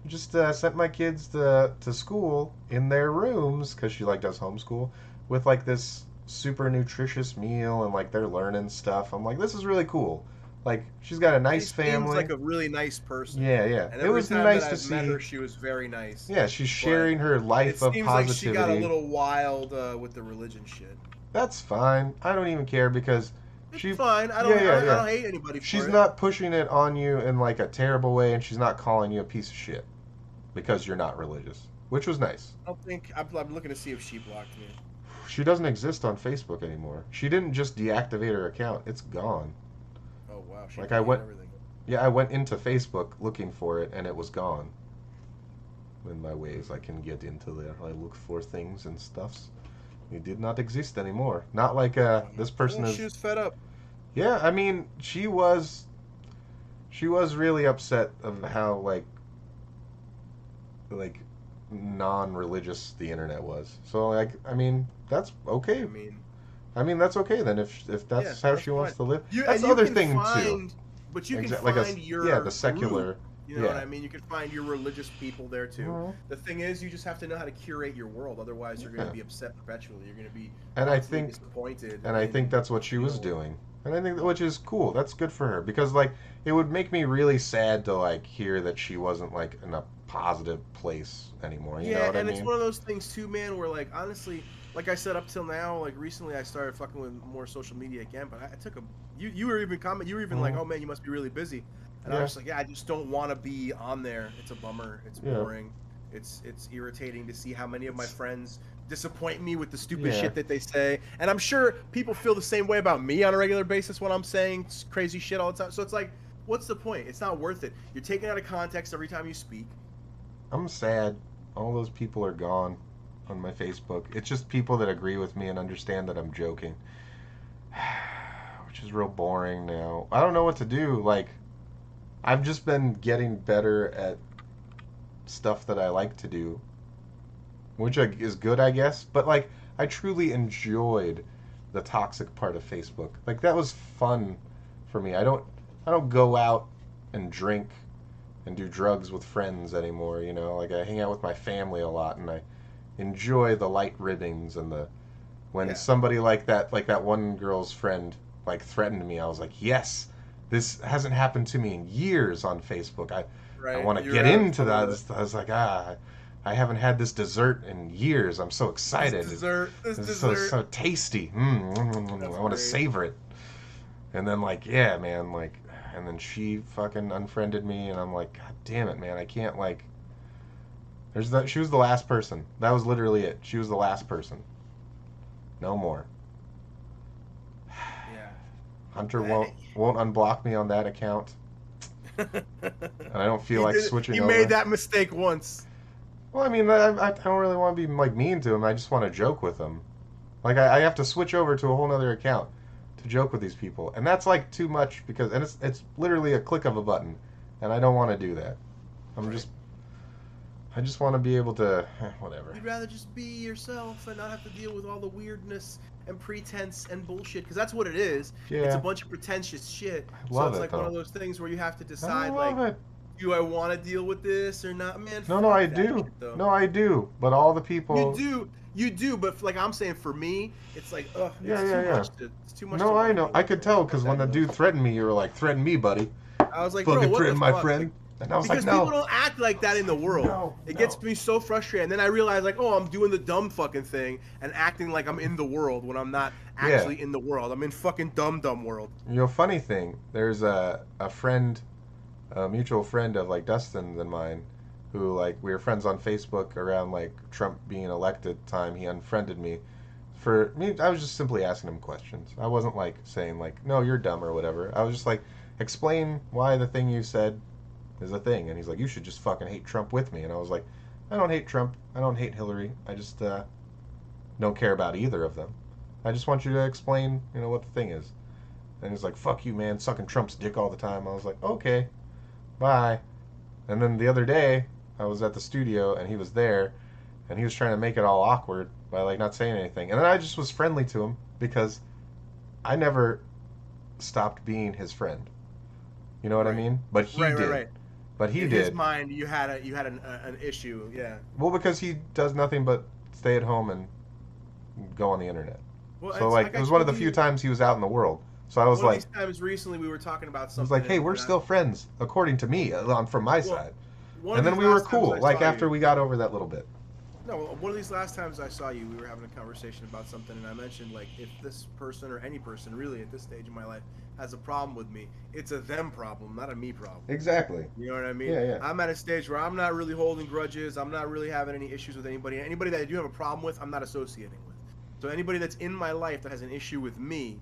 S2: "Just sent my kids to school in their rooms," because she, like, does homeschool, with, like, this super nutritious meal, and like they're learning stuff. I'm like, this is really cool. Like, she's got a nice family.
S1: Seems like a really nice person.
S2: Yeah.
S1: And it was nice to see. Met her, she was very nice.
S2: Yeah, she's sharing her life of positivity. It seems like she got
S1: a little wild with the religion shit.
S2: That's fine. I don't even care because
S1: she's fine. I don't hate anybody.
S2: She's not pushing it on you in like a terrible way, and she's not calling you a piece of shit because you're not religious, which was nice.
S1: I don't think I'm looking to see if she blocked me.
S2: She doesn't exist on Facebook anymore. She didn't just deactivate her account. It's gone.
S1: Oh, wow.
S2: Like, I went into Facebook looking for it, and it was gone. In my ways, I can get into there. I look for things and stuffs. It did not exist anymore. Not like this person is...
S1: She was fed up.
S2: Yeah, I mean, she was really upset of how, like non-religious the internet was. So, like, I mean, that's okay. I mean that's okay then if that's how she wants to live. That's the other thing too.
S1: But you can find your
S2: the secular.
S1: Group. You know what I mean? You can find your religious people there too. Mm-hmm. The thing is, you just have to know how to curate your world. Otherwise, you're going to be upset perpetually. You're going to be disappointed.
S2: And I think that's what she was doing. And I think which is cool. That's good for her because like it would make me really sad to like hear that she wasn't like in a positive place anymore. You know what I mean?
S1: And it's one of those things too, man. Where like honestly, like I said up till now, like recently I started fucking with more social media again. But I took you were even like, oh man, you must be really busy. And I was like, yeah, I just don't want to be on there. It's a bummer. It's boring. It's irritating to see how many of my friends disappoint me with the stupid shit that they say. And I'm sure people feel the same way about me on a regular basis when I'm saying crazy shit all the time. So it's like, what's the point? It's not worth it. You're taken out of context every time you speak.
S2: I'm sad. All those people are gone on my Facebook. It's just people that agree with me and understand that I'm joking. which is real boring now. I don't know what to do. Like, I've just been getting better at stuff that I like to do, which is good, I guess. But like, I truly enjoyed the toxic part of Facebook. Like, that was fun for me. I don't go out and drink and do drugs with friends anymore. You know, like I hang out with my family a lot, and I enjoy the light ribbings and the when somebody like that one girl's friend like threatened me. I was like, yes, this hasn't happened to me in years on Facebook. I want to get into that. I was like, I haven't had this dessert in years. I'm so excited. This dessert. So tasty. I want to savor it. And then like, yeah, man, like, and then she fucking unfriended me, and I'm like, God damn it, man, I can't like. She was the last person. That was literally it. She was the last person. No more.
S1: Yeah.
S2: Hunter won't unblock me on that account. And I don't feel like switching over.
S1: He made that mistake once.
S2: Well, I mean, I don't really want to be like mean to him. I just want to joke with him. Like I have to switch over to a whole other account to joke with these people, and that's like too much because it's literally a click of a button, and I don't want to do that. I just want to be able to whatever.
S1: You'd rather just be yourself and not have to deal with all the weirdness and pretense and bullshit, because that's what it is. Yeah. It's a bunch of pretentious shit. So it's like one of those things where you have to decide, like, do I want to deal with this or not? Man,
S2: no, I do. No, I do. But all the people...
S1: You do, but like I'm saying, for me, it's like, ugh, it's too much.
S2: No, I know. I could tell, because when the dude threatened me, you were like, threaten me, buddy.
S1: I was like,
S2: fucking
S1: bro,
S2: threaten my friend. And I was
S1: because
S2: like, no.
S1: People don't act like that in the world. It gets me so frustrated. And then I realize, like, oh, I'm doing the dumb fucking thing and acting like I'm in the world when I'm not actually in the world. I'm in fucking dumb world.
S2: You know, funny thing, there's a friend, a mutual friend of, like, Dustin's and mine, who, like, we were friends on Facebook around, like, Trump being elected time. He unfriended me. For me, I was just simply asking him questions. I wasn't, like, saying, like, no, you're dumb or whatever. I was just like, explain why the thing you said is a thing. And he's like, you should just fucking hate Trump with me. And I was like, I don't hate Trump. I don't hate Hillary. I just don't care about either of them. I just want you to explain, you know, what the thing is. And he's like, fuck you, man, sucking Trump's dick all the time. I was like, okay, bye. And then the other day, I was at the studio, and he was there, and he was trying to make it all awkward by, like, not saying anything. And then I just was friendly to him, because I never stopped being his friend. You know what I mean? But he did. Right. But he did. In his
S1: mind, you had an issue, yeah.
S2: Well, because he does nothing but stay at home and go on the internet. Well, so, like, it was one of the few times he was out in the world. So I was like... One of these
S1: times recently we were talking about something...
S2: I was like, hey, we're still friends, according to me, from my side. And then we were cool, like, after we got over that little bit.
S1: No, one of these last times I saw you, we were having a conversation about something, and I mentioned, like, if this person or any person, really, at this stage in my life, has a problem with me, it's a them problem, not a me problem.
S2: Exactly.
S1: You know what I mean?
S2: Yeah.
S1: I'm at a stage where I'm not really holding grudges. I'm not really having any issues with anybody. Anybody that I do have a problem with, I'm not associating with. So anybody that's in my life that has an issue with me,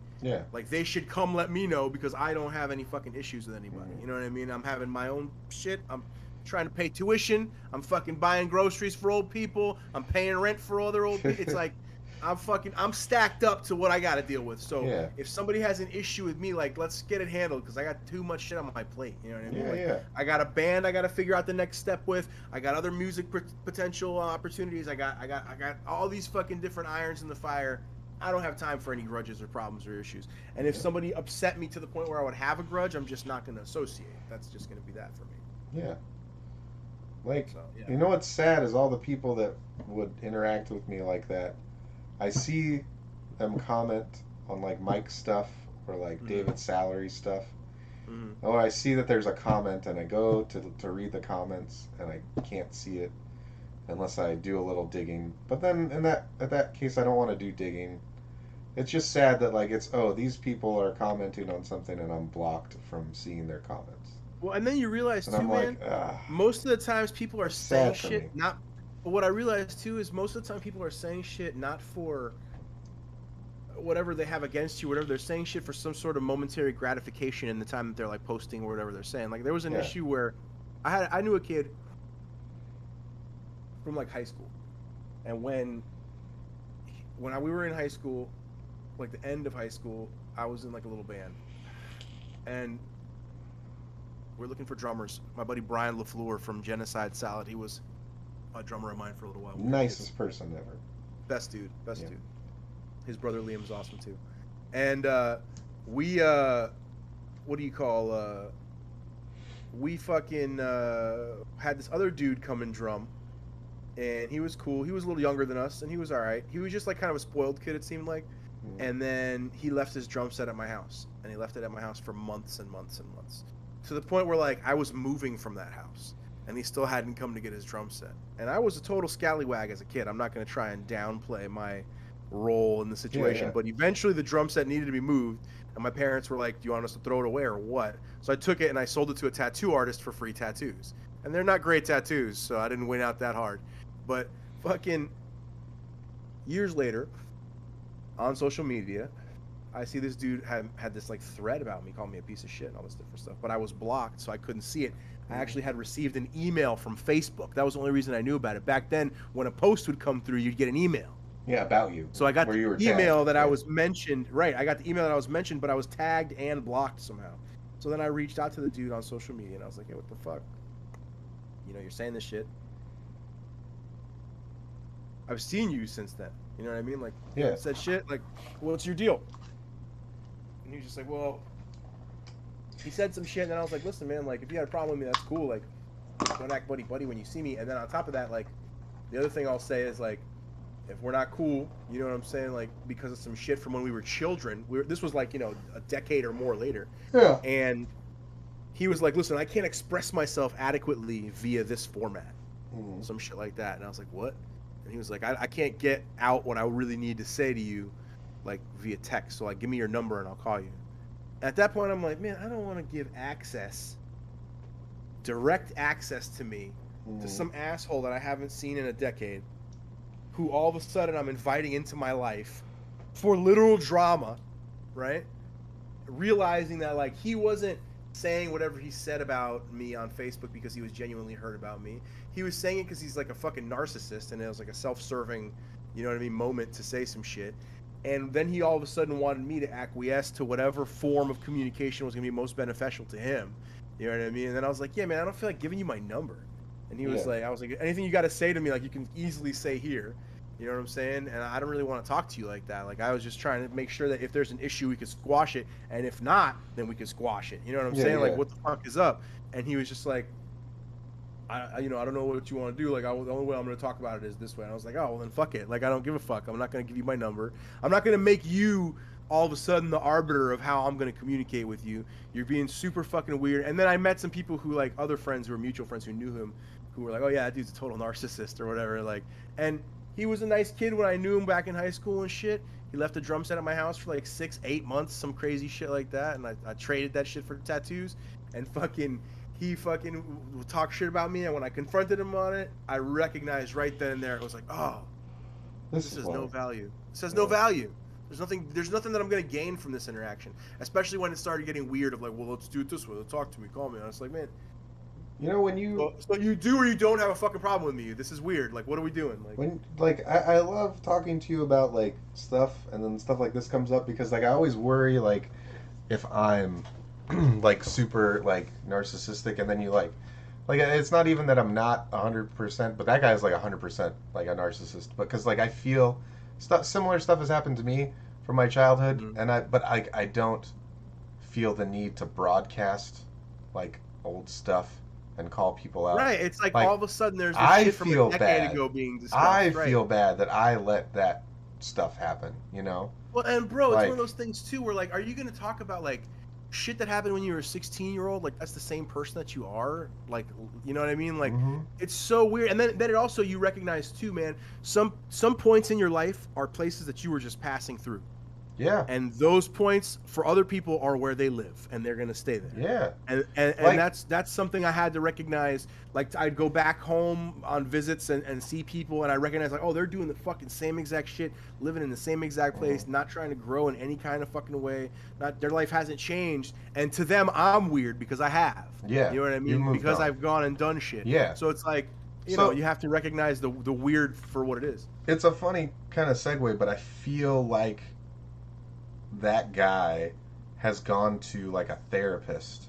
S1: like, they should come let me know, because I don't have any fucking issues with anybody. You know what I mean? I'm having my own shit. I'm trying to pay tuition. I'm fucking buying groceries for old people. I'm paying rent for other old people. It's like, I'm stacked up to what I got to deal with. So if somebody has an issue with me, like, let's get it handled, because I got too much shit on my plate. You know what I mean? I got a band I got to figure out the next step with. I got other music potential opportunities. I got all these fucking different irons in the fire. I don't have time for any grudges or problems or issues. And if somebody upset me to the point where I would have a grudge, I'm just not going to associate. That's just going to be that for me.
S2: Yeah. Like, you know what's sad is all the people that would interact with me like that. I see them comment on, like, Mike's stuff or, like, David's salary stuff. Or I see that there's a comment, and I go to read the comments, and I can't see it unless I do a little digging. But then in that case, I don't want to do digging. It's just sad that, like, these people are commenting on something, and I'm blocked from seeing their comments.
S1: Well, and then you realize, too, man, most of the times people are saying shit, not... But what I realized, too, is most of the time people are saying shit not for whatever they have against you, whatever. They're saying shit for some sort of momentary gratification in the time that they're, like, posting or whatever they're saying. Like, there was an issue where I knew a kid from, like, high school. And when we were in high school, like the end of high school, I was in like a little band, and we're looking for drummers. My buddy Brian LaFleur from Genocide Salad, he was a drummer of mine for a little while.
S2: Nicest person ever.
S1: Best dude. His brother Liam's awesome too. And we we fucking had this other dude come and drum, and he was cool. He was a little younger than us, and he was all right. He was just like kind of a spoiled kid, it seemed like. And then he left his drum set at my house, and he left it at my house for months and months and months, to the point where like I was moving from that house, and he still hadn't come to get his drum set. And I was a total scallywag as a kid. I'm not going to try and downplay my role in the situation, but eventually the drum set needed to be moved, and my parents were like, do you want us to throw it away or what? So I took it and I sold it to a tattoo artist for free tattoos, and they're not great tattoos, so I didn't win out that hard. But fucking years later, on social media, I see this dude had this like thread about me, calling me a piece of shit and all this different stuff, but I was blocked, so I couldn't see it. I actually had received an email from Facebook. That was the only reason I knew about it. Back then, when a post would come through, you'd get an email.
S2: Yeah, about you.
S1: So I got the email that I was mentioned. Right, I got the email that I was mentioned, but I was tagged and blocked somehow. So then I reached out to the dude on social media, and I was like, hey, what the fuck? You know, you're saying this shit. I've seen you since then. You know what I mean? Like,
S2: yeah.
S1: Said shit, like, what's your deal? And he was just like, well, he said some shit, and then I was like, listen, man, like, if you had a problem with me, that's cool. Like, don't act buddy-buddy when you see me. And then on top of that, like, the other thing I'll say is, like, if we're not cool, you know what I'm saying? Like, because of some shit from when we were children, this was like, you know, a decade or more later.
S2: Yeah.
S1: And he was like, listen, I can't express myself adequately via this format. Some shit like that. And I was like, what? And he was like, I can't get out what I really need to say to you, like, via text. So, like, give me your number and I'll call you. At that point, I'm like, man, I don't want to give direct access to me to some asshole that I haven't seen in a decade, who all of a sudden I'm inviting into my life for literal drama, right? Realizing that, like, he wasn't saying whatever he said about me on Facebook because he was genuinely hurt about me. He was saying it because he's like a fucking narcissist, and it was like a self-serving, you know what I mean, moment to say some shit. And then he all of a sudden wanted me to acquiesce to whatever form of communication was going to be most beneficial to him. You know what I mean? And then I was like, yeah, man, I don't feel like giving you my number. And he was like, I was like, anything you got to say to me, like, you can easily say here. You know what I'm saying? And I don't really want to talk to you like that. Like, I was just trying to make sure that if there's an issue, we could squash it. And if not, then we could squash it. You know what I'm saying? Like, what the fuck is up? And he was just like, I don't know what you want to do. Like, the only way I'm going to talk about it is this way. And I was like, oh, well, then fuck it. Like, I don't give a fuck. I'm not going to give you my number. I'm not going to make you all of a sudden the arbiter of how I'm going to communicate with you. You're being super fucking weird. And then I met some people who, like, other friends who were mutual friends who knew him, who were like, oh, yeah, that dude's a total narcissist or whatever. Like, and he was a nice kid when I knew him back in high school and shit. He left a drum set at my house for like 6-8 months, some crazy shit like that. And I traded that shit for tattoos. And he fucking would talk shit about me. And when I confronted him on it, I recognized right then and there, it was like, oh, this has no value. This has no value. There's nothing that I'm going to gain from this interaction. Especially when it started getting weird of like, well, let's do it this way. Let's talk to me. Call me. And I was like, man.
S2: You know, when you...
S1: So you do or you don't have a fucking problem with me. This is weird. Like, what are we doing? Like,
S2: I love talking to you about, like, stuff, and then stuff like this comes up, because, like, I always worry, like, if I'm, like, super, like, narcissistic, and then you, like, it's not even that I'm not 100%, but that guy's, like, 100%, like, a narcissist. Because, like, I feel... similar stuff has happened to me from my childhood, and I don't feel the need to broadcast, like, old stuff and call people out.
S1: Right, it's like all of a sudden there's this shit from a decade ago being discussed.
S2: I feel bad that I let that stuff happen, you know?
S1: Well, and bro, it's one of those things too where, like, are you going to talk about, like, shit that happened when you were a 16-year-old? Like, that's the same person that you are? Like, you know what I mean? Like, it's so weird. And then it also, you recognize too, man, some points in your life are places that you were just passing through.
S2: Yeah.
S1: And those points for other people are where they live, and they're gonna stay there.
S2: Yeah.
S1: And like, that's something I had to recognize. Like, I'd go back home on visits and see people, and I recognize, like, oh, they're doing the fucking same exact shit, living in the same exact place, not trying to grow in any kind of fucking way. Their life hasn't changed, and to them, I'm weird because I have.
S2: Yeah.
S1: You know what I mean? Because I've gone and done shit.
S2: Yeah.
S1: So it's like, you know, you have to recognize the weird for what it is.
S2: It's a funny kind of segue, but I feel like that guy has gone to like a therapist,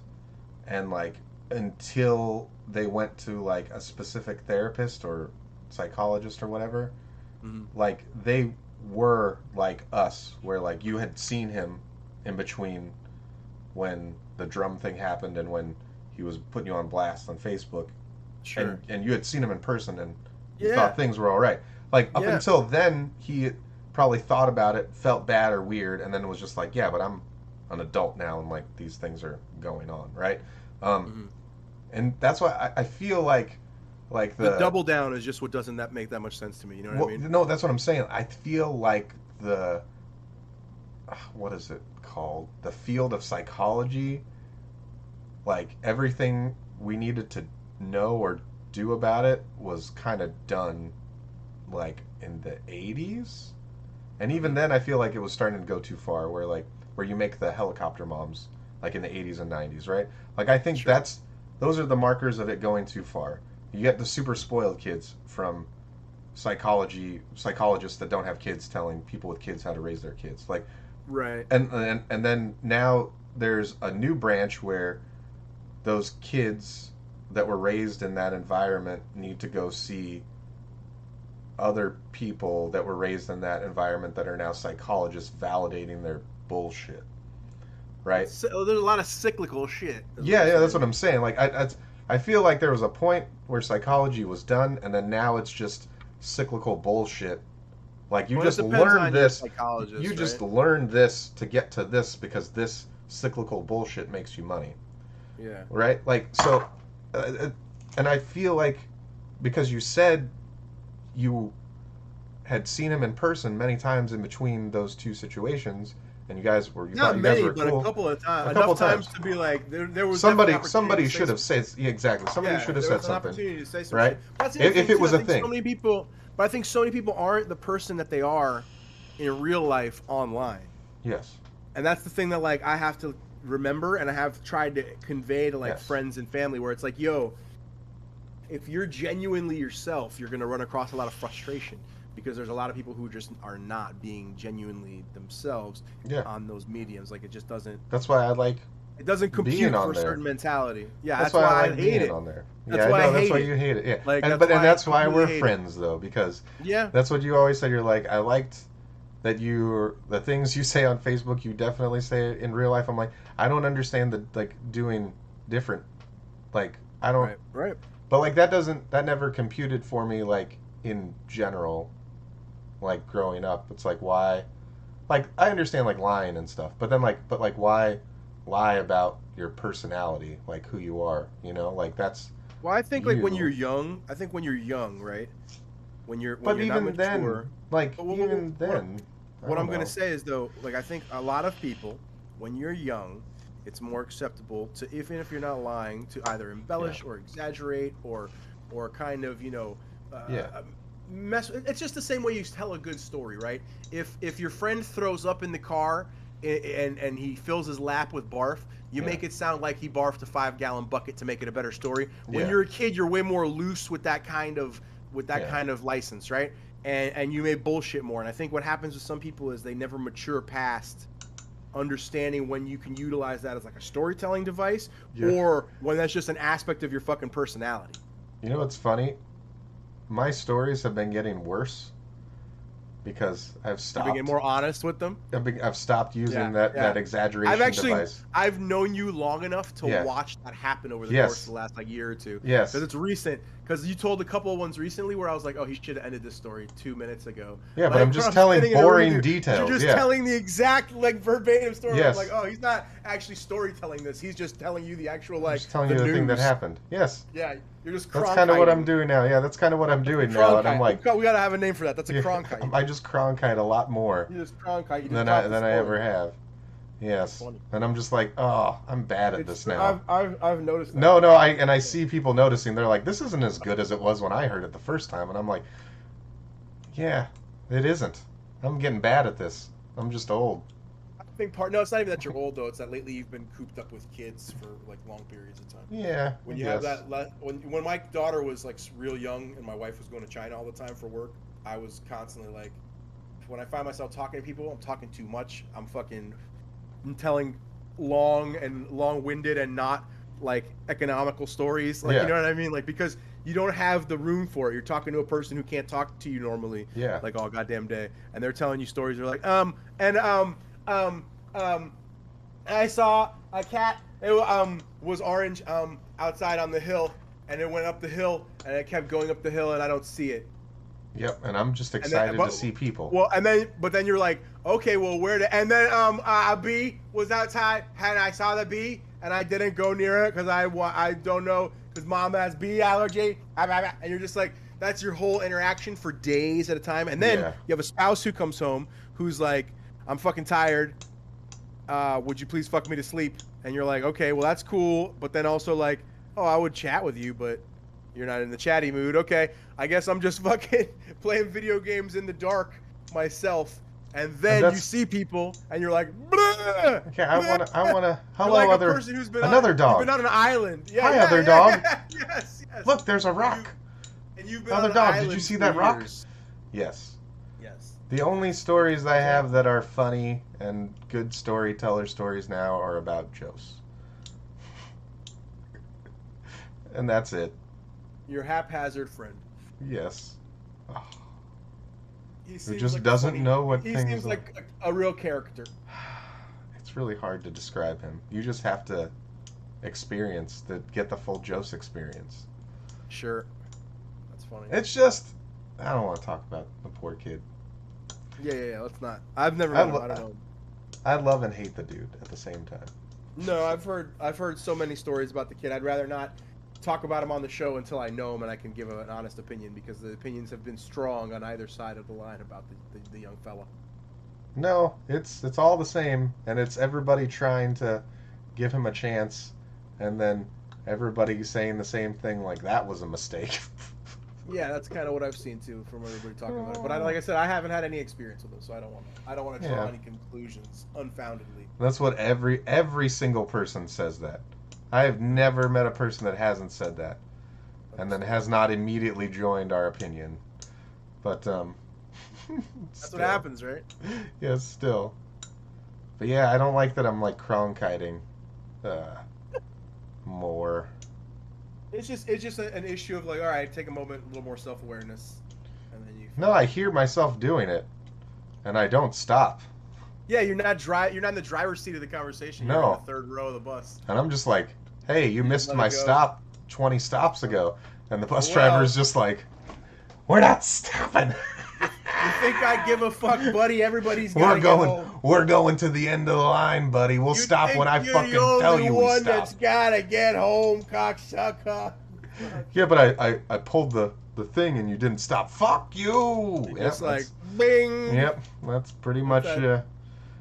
S2: and like until they went to like a specific therapist or psychologist or whatever, like they were like us, where like you had seen him in between when the drum thing happened and when he was putting you on blast on Facebook, and you had seen him in person and you thought things were all right. Like up until then, he probably thought about it, felt bad or weird, and then it was just like, yeah, but I'm an adult now, and like these things are going on, right? And that's why I feel like the
S1: double down is just what doesn't that make that much sense to me. You know what I mean?
S2: No, that's what I'm saying. I feel like the what is it called? The field of psychology, like everything we needed to know or do about it was kind of done like in the 80s. And even then I feel like it was starting to go too far, where you make the helicopter moms like in the 80s and 90s, right? Like I think those are the markers of it going too far. You get the super spoiled kids from psychologists that don't have kids telling people with kids how to raise their kids. Like and then now there's a new branch where those kids that were raised in that environment need to go see other people that were raised in that environment that are now psychologists validating their bullshit, right?
S1: So there's a lot of cyclical shit.
S2: Yeah, that's what I'm saying. Like I feel like there was a point where psychology was done, and then now it's just cyclical bullshit. Like you just learned this. You just learned this to get to this because this cyclical bullshit makes you money.
S1: Yeah.
S2: Right? Like so, and I feel like because you said you had seen him in person many times in between those two situations, and you guys were
S1: not many, but cool. A couple of times, enough times to be like there was
S2: somebody should have said exactly. Somebody should have said something. Opportunity to say something, right? If it was a thing.
S1: So many people, but I think so many people aren't the person that they are in real life online.
S2: Yes.
S1: And that's the thing that like I have to remember, and I have tried to convey to like friends and family, where it's like, yo, if you're genuinely yourself, you're gonna run across a lot of frustration. Because there's a lot of people who just are not being genuinely themselves on those mediums. Like it just doesn't.
S2: That's why I like.
S1: It doesn't compute for a certain mentality. Yeah, that's
S2: why
S1: I
S2: like
S1: hate it.
S2: On there.
S1: That's why I hate
S2: that's why
S1: it.
S2: you hate it. Yeah,
S1: like,
S2: that's why we're friends though, because that's what you always said. You're like, I liked that the things you say on Facebook, you definitely say in real life. I'm like, I don't understand the like doing different. Like I don't.
S1: Right.
S2: But like that never computed for me like in general. Like growing up, it's like why, like I understand like lying and stuff, but then but why lie about your personality, like who you are, you know, like that's.
S1: Well, I think like when you're young, right? When you're not mature.
S2: Then, like even then.
S1: What I'm gonna say is though, like I think a lot of people, when you're young, it's more acceptable to, even if you're not lying, to either embellish or exaggerate or kind of it's just the same way you tell a good story, right? If your friend throws up in the car and he fills his lap with barf, you make it sound like he barfed a 5-gallon bucket to make it a better story. When you're a kid, you're way more loose with that kind of kind of license, right? And you may bullshit more. And I think what happens with some people is they never mature past understanding when you can utilize that as like a storytelling device or when that's just an aspect of your fucking personality.
S2: You know what's funny? My stories have been getting worse because I've stopped.
S1: You've been getting more honest with them?
S2: I've stopped using that exaggeration device.
S1: I've known you long enough to watch that happen over the course of the last like year or two.
S2: Yes.
S1: Because it's recent. Because you told a couple of ones recently where I was like, oh, he should have ended this story 2 minutes ago.
S2: Yeah, but I'm just telling boring details.
S1: You're just telling the exact like verbatim story.
S2: Yes.
S1: I'm like, oh, he's not actually storytelling this. He's just telling you the actual like
S2: just telling you the thing that happened. Yes.
S1: Yeah, you're just
S2: That's kind of what I'm doing now. Yeah, that's kind of what I'm doing now. And I'm like,
S1: we gotta have a name for that. That's a cronkite.
S2: I just cronkite a lot more
S1: You just cronkite.
S2: than I ever have. Yes. And I'm just like, oh, I'm bad at this now.
S1: I've noticed that.
S2: No, I see people noticing. They're like, this isn't as good as it was when I heard it the first time. And I'm like, yeah, it isn't. I'm getting bad at this. I'm just old.
S1: I think no, it's not even that you're old though. It's that lately you've been cooped up with kids for like long periods of time.
S2: Yeah.
S1: When you have that, when my daughter was like real young and my wife was going to China all the time for work, I was constantly like, when I find myself talking to people, I'm talking too much. I'm telling long-winded and not like economical stories. Like, you know what I mean? Like, because you don't have the room for it. You're talking to a person who can't talk to you normally.
S2: Yeah.
S1: Like all goddamn day, and they're telling you stories. They're like, I saw a cat. It was orange outside on the hill, and it went up the hill, and it kept going up the hill, and I don't see it.
S2: Yep, and I'm just excited to see people.
S1: Well, but then you're like, okay, well, and then a bee was outside, and I saw the bee, and I didn't go near it because I don't know, because mom has bee allergy, and you're just like, that's your whole interaction for days at a time, and then you have a spouse who comes home who's like, I'm fucking tired, would you please fuck me to sleep? And you're like, okay, well, that's cool, but then also like, oh, I would chat with you, but you're not in the chatty mood. Okay, I guess I'm just fucking playing video games in the dark myself. And then you see people, and you're like, bleh,
S2: okay, I wanna. Hello,
S1: like
S2: other.
S1: A person who's been
S2: another dog.
S1: You've been on an island. Yeah,
S2: Hi, other dog.
S1: Yes.
S2: Look, there's a rock.
S1: And you've been
S2: other
S1: on
S2: dog.
S1: An island
S2: did you see
S1: for
S2: that rock?
S1: years.
S2: Yes.
S1: Yes.
S2: The only stories I have that are funny and good storyteller stories now are about Jose. And that's it.
S1: Your haphazard friend.
S2: Yes. Oh.
S1: Who
S2: just like doesn't know what things are.
S1: He seems like a real character.
S2: It's really hard to describe him. You just have to get the full Jose experience.
S1: Sure. That's funny.
S2: It's just, I don't want to talk about the poor kid.
S1: Yeah, let's not. I've never met him. I don't know.
S2: I love and hate the dude at the same time.
S1: No, I've heard so many stories about the kid. I'd rather not talk about him on the show until I know him and I can give an honest opinion, because the opinions have been strong on either side of the line about the young fella.
S2: No, it's all the same, and it's everybody trying to give him a chance, and then everybody saying the same thing, like that was a mistake.
S1: Yeah, that's kind of what I've seen too from everybody talking about it. But like I said, I haven't had any experience with him, so I don't want to draw any conclusions unfoundedly.
S2: That's what every single person says that. I have never met a person that hasn't said that, and then has not immediately joined our opinion. But
S1: that's what happens, right?
S2: Yes, still. But yeah, I don't like that I'm like Cronkiting more.
S1: It's just an issue of like, all right, take a moment, a little more self-awareness, and then you.
S2: No, I hear myself doing it, and I don't stop.
S1: Yeah, you're not in the driver's seat of the conversation. You're in the third row of the bus.
S2: And I'm just like, hey, you missed my stop 20 stops ago. And the bus driver's just like, we're not stopping.
S1: You think I give a fuck, buddy? Everybody's gotta get home.
S2: We're going to the end of the line, buddy. We'll stop when I fucking tell you we stop. You're the one
S1: that's gotta get home, cocksucker.
S2: Yeah, but I pulled the thing and you didn't stop. Fuck you!
S1: It's like, bing!
S2: Yep, that's pretty much...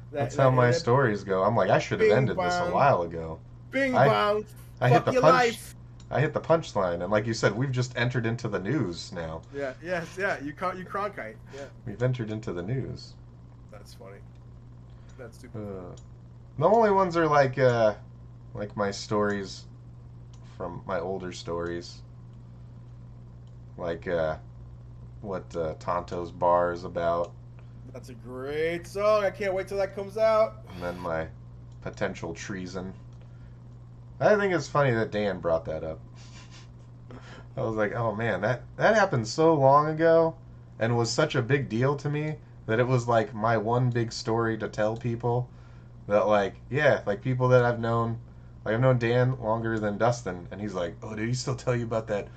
S2: That's how my stories go. I'm like, I should have ended this a while ago.
S1: Bing bong.
S2: I hit the punch. I hit the punchline, and like you said, we've just entered into the news now.
S1: Yeah. You Cronkite. Yeah.
S2: We've entered into the news.
S1: That's funny. That's stupid.
S2: The only ones are like my stories from my older stories, like what Tonto's Bar is about.
S1: That's a great song. I can't wait till that comes out.
S2: And then my potential treason. I think it's funny that Dan brought that up. I was like, oh man, that happened so long ago and was such a big deal to me that it was like my one big story to tell people that like, yeah, like people that I've known, like I've known Dan longer than Dustin, and he's like, oh, did he still tell you about that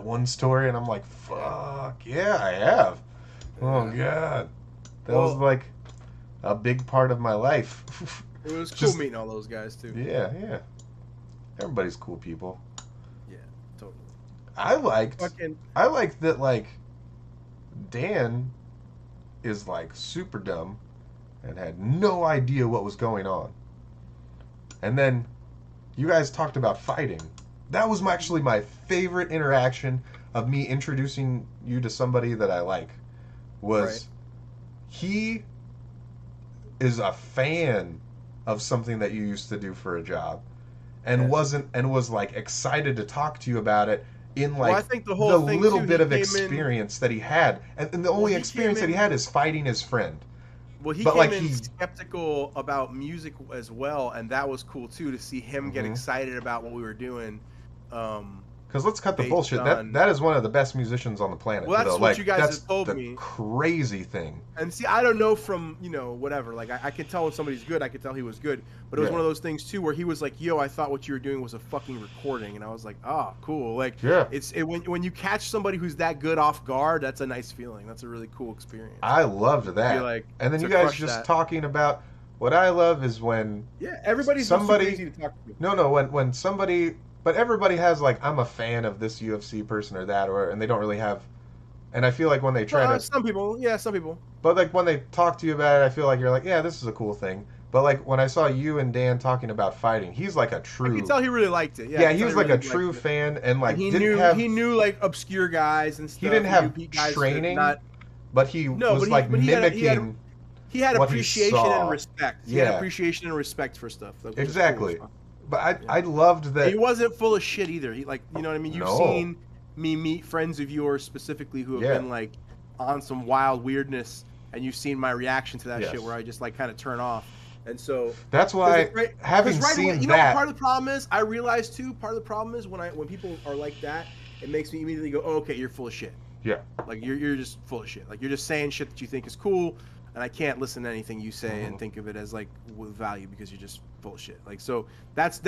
S2: one story? And I'm like, fuck, yeah, I have. Oh god. That was like a big part of my life.
S1: It was cool meeting all those guys too.
S2: Yeah. Everybody's cool people.
S1: Yeah, totally.
S2: I liked that like Dan is like super dumb and had no idea what was going on. And then you guys talked about fighting. That was actually my favorite interaction of me introducing you to somebody that I like. Was he is a fan of something that you used to do for a job, and was like excited to talk to you about it, in like
S1: well, I think the whole thing
S2: little
S1: too,
S2: bit
S1: he
S2: of
S1: came
S2: experience that he had, and the only experience that he had is fighting his friend.
S1: Well, he
S2: but
S1: came
S2: like
S1: in skeptical about music as well, and that was cool too to see him get excited about what we were doing.
S2: Because let's cut the bullshit. That is one of the best musicians on the planet.
S1: Well, that's what
S2: like,
S1: you guys
S2: that's
S1: have told
S2: the
S1: me.
S2: Crazy thing.
S1: And see, I don't know from whatever. Like I can tell when somebody's good. I could tell he was good. But it was one of those things too where he was like, "Yo, I thought what you were doing was a fucking recording," and I was like, "Oh, cool." Like, when you catch somebody who's that good off guard, that's a nice feeling. That's a really cool experience.
S2: I loved that.
S1: Like,
S2: and then you guys just talking about what I love is when
S1: everybody's somebody easy to talk to.
S2: No, when somebody. But everybody has like, I'm a fan of this UFC person or that, and they don't really have. And I feel like when they try to.
S1: Some people.
S2: But like when they talk to you about it, I feel like you're like, yeah, this is a cool thing. But like when I saw you and Dan talking about fighting, he's like a true.
S1: I can tell he really liked it.
S2: Yeah, he was like a true fan, and like
S1: he knew like obscure guys and stuff.
S2: He didn't have training, but he was like mimicking.
S1: He had appreciation and respect. He had appreciation and respect for stuff.
S2: Exactly. Cool. But I loved that.
S1: He wasn't full of shit either. He like, you know what I mean? You've seen me meet friends of yours specifically who have been like on some wild weirdness, and you've seen my reaction to that shit where I just like kind of turn off. And so
S2: that's why having seen that,
S1: part of the problem is I realize too. Part of the problem is when people are like that, it makes me immediately go, "Oh, okay, you're full of shit."
S2: Yeah.
S1: Like you're just full of shit. Like you're just saying shit that you think is cool. And I can't listen to anything you say and think of it as like with value because you're just bullshit. Like so that's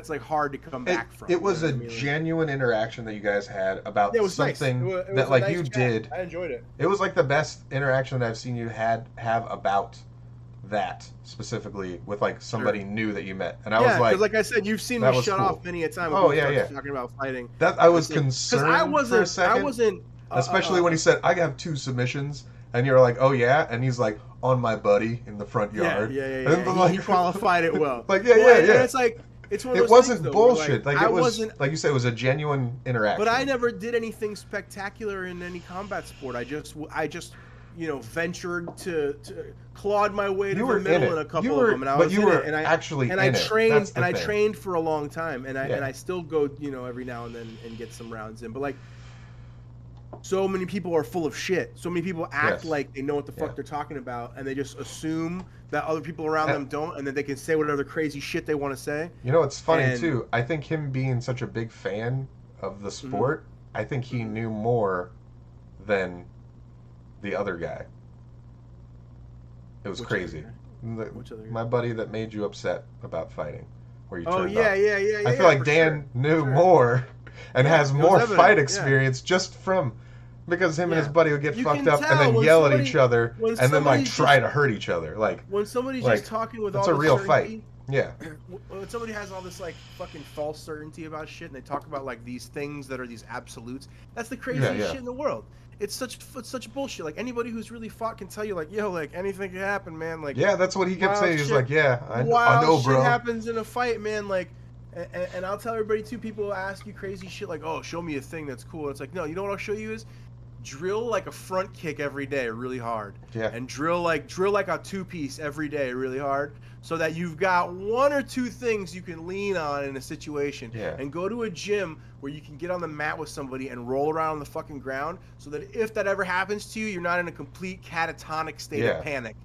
S1: like hard to come back from.
S2: It was a genuine interaction that you guys had about something
S1: nice.
S2: that like you did.
S1: I enjoyed it.
S2: It was like the best interaction that I've seen you have about that specifically with like somebody new that you met. And I was like,
S1: because like I said, you've seen me shut off many a time. Talking about fighting.
S2: That I was concerned for a second.
S1: I wasn't.
S2: Especially when he said, "I have 2 submissions." And you're like, oh yeah, and he's like, on my buddy in the front yard.
S1: Yeah. And he qualified it well.
S2: Like yeah.
S1: And it's like it's one of those.
S2: It wasn't
S1: things,
S2: bullshit. Like it wasn't like you said, it was a genuine interaction.
S1: But I never did anything spectacular in any combat sport. I just ventured to clawed my way to the middle in a couple of them, and I was in it. And I trained for a long time, and I still go every now and then and get some rounds in. But like. So many people are full of shit. So many people act like they know what the fuck they're talking about, and they just assume that other people around them don't, and then they can say whatever crazy shit they want to say.
S2: You know, it's funny too. I think him being such a big fan of the sport, I think he knew more than the other guy. It was crazy. My buddy that made you upset about fighting, where you turned off. I feel like Dan knew more and has more fight experience just from. Because him and his buddy would get fucked up and then yell at each other and then like try to hurt each other. Like
S1: when somebody's just talking with all
S2: that's a real fight. Yeah.
S1: When somebody has all this like fucking false certainty about shit and they talk about like these things that are these absolutes, that's the craziest shit in the world. It's such bullshit. Like anybody who's really fought can tell you like, yo, like anything can happen, man. Like
S2: that's what he kept saying. He's like, I know, bro.
S1: Shit happens in a fight, man. Like. And I'll tell everybody too. People ask you crazy shit like, "Oh, show me a thing that's cool." And it's like, no, you know what I'll show you is drill like a front kick every day, really hard.
S2: Yeah.
S1: And drill like a 2-piece every day, really hard, so that you've got 1 or 2 things you can lean on in a situation.
S2: Yeah.
S1: And go to a gym where you can get on the mat with somebody and roll around on the fucking ground, so that if that ever happens to you, you're not in a complete catatonic state of panic.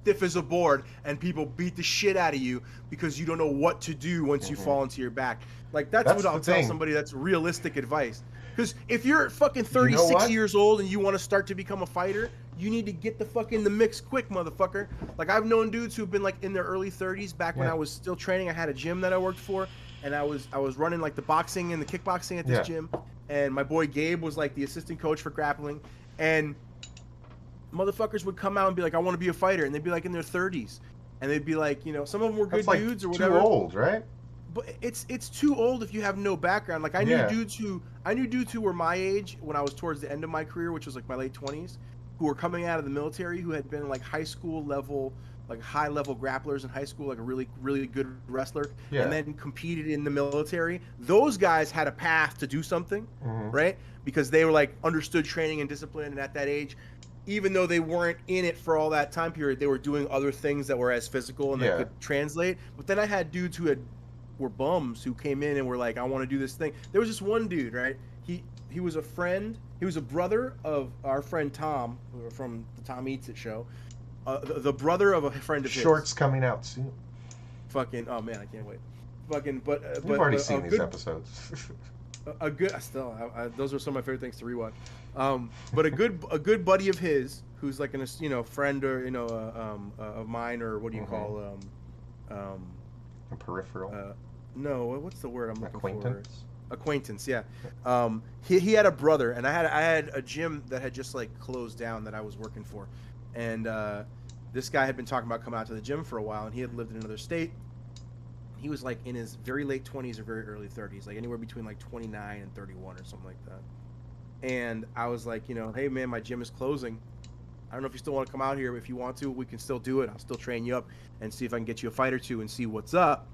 S1: Stiff as a board, and people beat the shit out of you because you don't know what to do once you fall into your back. Like that's what I'll tell somebody. That's realistic advice. Because if you're fucking 36 years old and you want to start to become a fighter, you need to get the mix quick, motherfucker. Like I've known dudes who've been like in their early 30s. Back when I was still training, I had a gym that I worked for, and I was running like the boxing and the kickboxing at this gym. And my boy Gabe was like the assistant coach for grappling, and motherfuckers would come out and be like, I want to be a fighter, and they'd be like in their 30s, and they'd be like, some of them were good dudes or whatever.
S2: Too old, right?
S1: But it's too old if you have no background. Like I knew dudes who were my age when I was towards the end of my career, which was like my late 20s, who were coming out of the military, who had been like high school level, like high level grapplers in high school, like a really, really good wrestler, and then competed in the military. Those guys had a path to do something, right? Because they were like understood training and discipline, and at that age, even though they weren't in it for all that time period, they were doing other things that were as physical and that could translate. But then I had dudes who were bums who came in and were like, I want to do this thing. There was this one dude, right? was a friend. He was a brother of our friend Tom from the Tom Eats It show. The brother of a friend of his.
S2: Shorts coming out soon.
S1: Fucking, oh man, I can't wait. Fucking, but
S2: you've already seen these episodes.
S1: Those are some of my favorite things to rewatch. But a good buddy of his, who's like a friend or of mine, or what do you call
S2: a peripheral?
S1: No, what's the word I'm looking
S2: Acquaintance?
S1: for? Acquaintance, yeah. He had a brother, and I had a gym that had just like closed down that I was working for, and this guy had been talking about coming out to the gym for a while, and he had lived in another state. He was like in his very late 20s or very early 30s, like anywhere between like 29 and 31 or something like that. And I was like, hey man, my gym is closing. I don't know if you still want to come out here. If you want to, we can still do it. I'll still train you up and see if I can get you a fight or two and see what's up.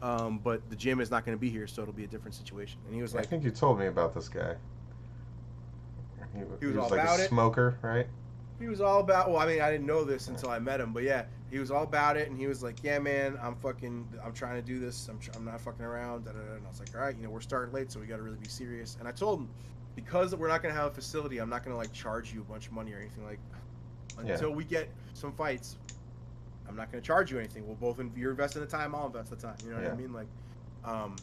S1: But the gym is not going to be here, so it'll be a different situation. And he was like,
S2: I think you told me about this guy. He was all like
S1: about
S2: a smoker, right?
S1: He was all about, well, I mean, I didn't know this until I met him, but yeah, he was all about it, and he was like, yeah, man, I'm trying to do this, I'm not fucking around, and I was like, all right, we're starting late, so we got to really be serious. And I told him, because we're not going to have a facility, I'm not going to, like, charge you a bunch of money or anything, like, until we get some fights, I'm not going to charge you anything. We'll both, you're investing the time, I'll invest the time, you know what I mean? Like, kind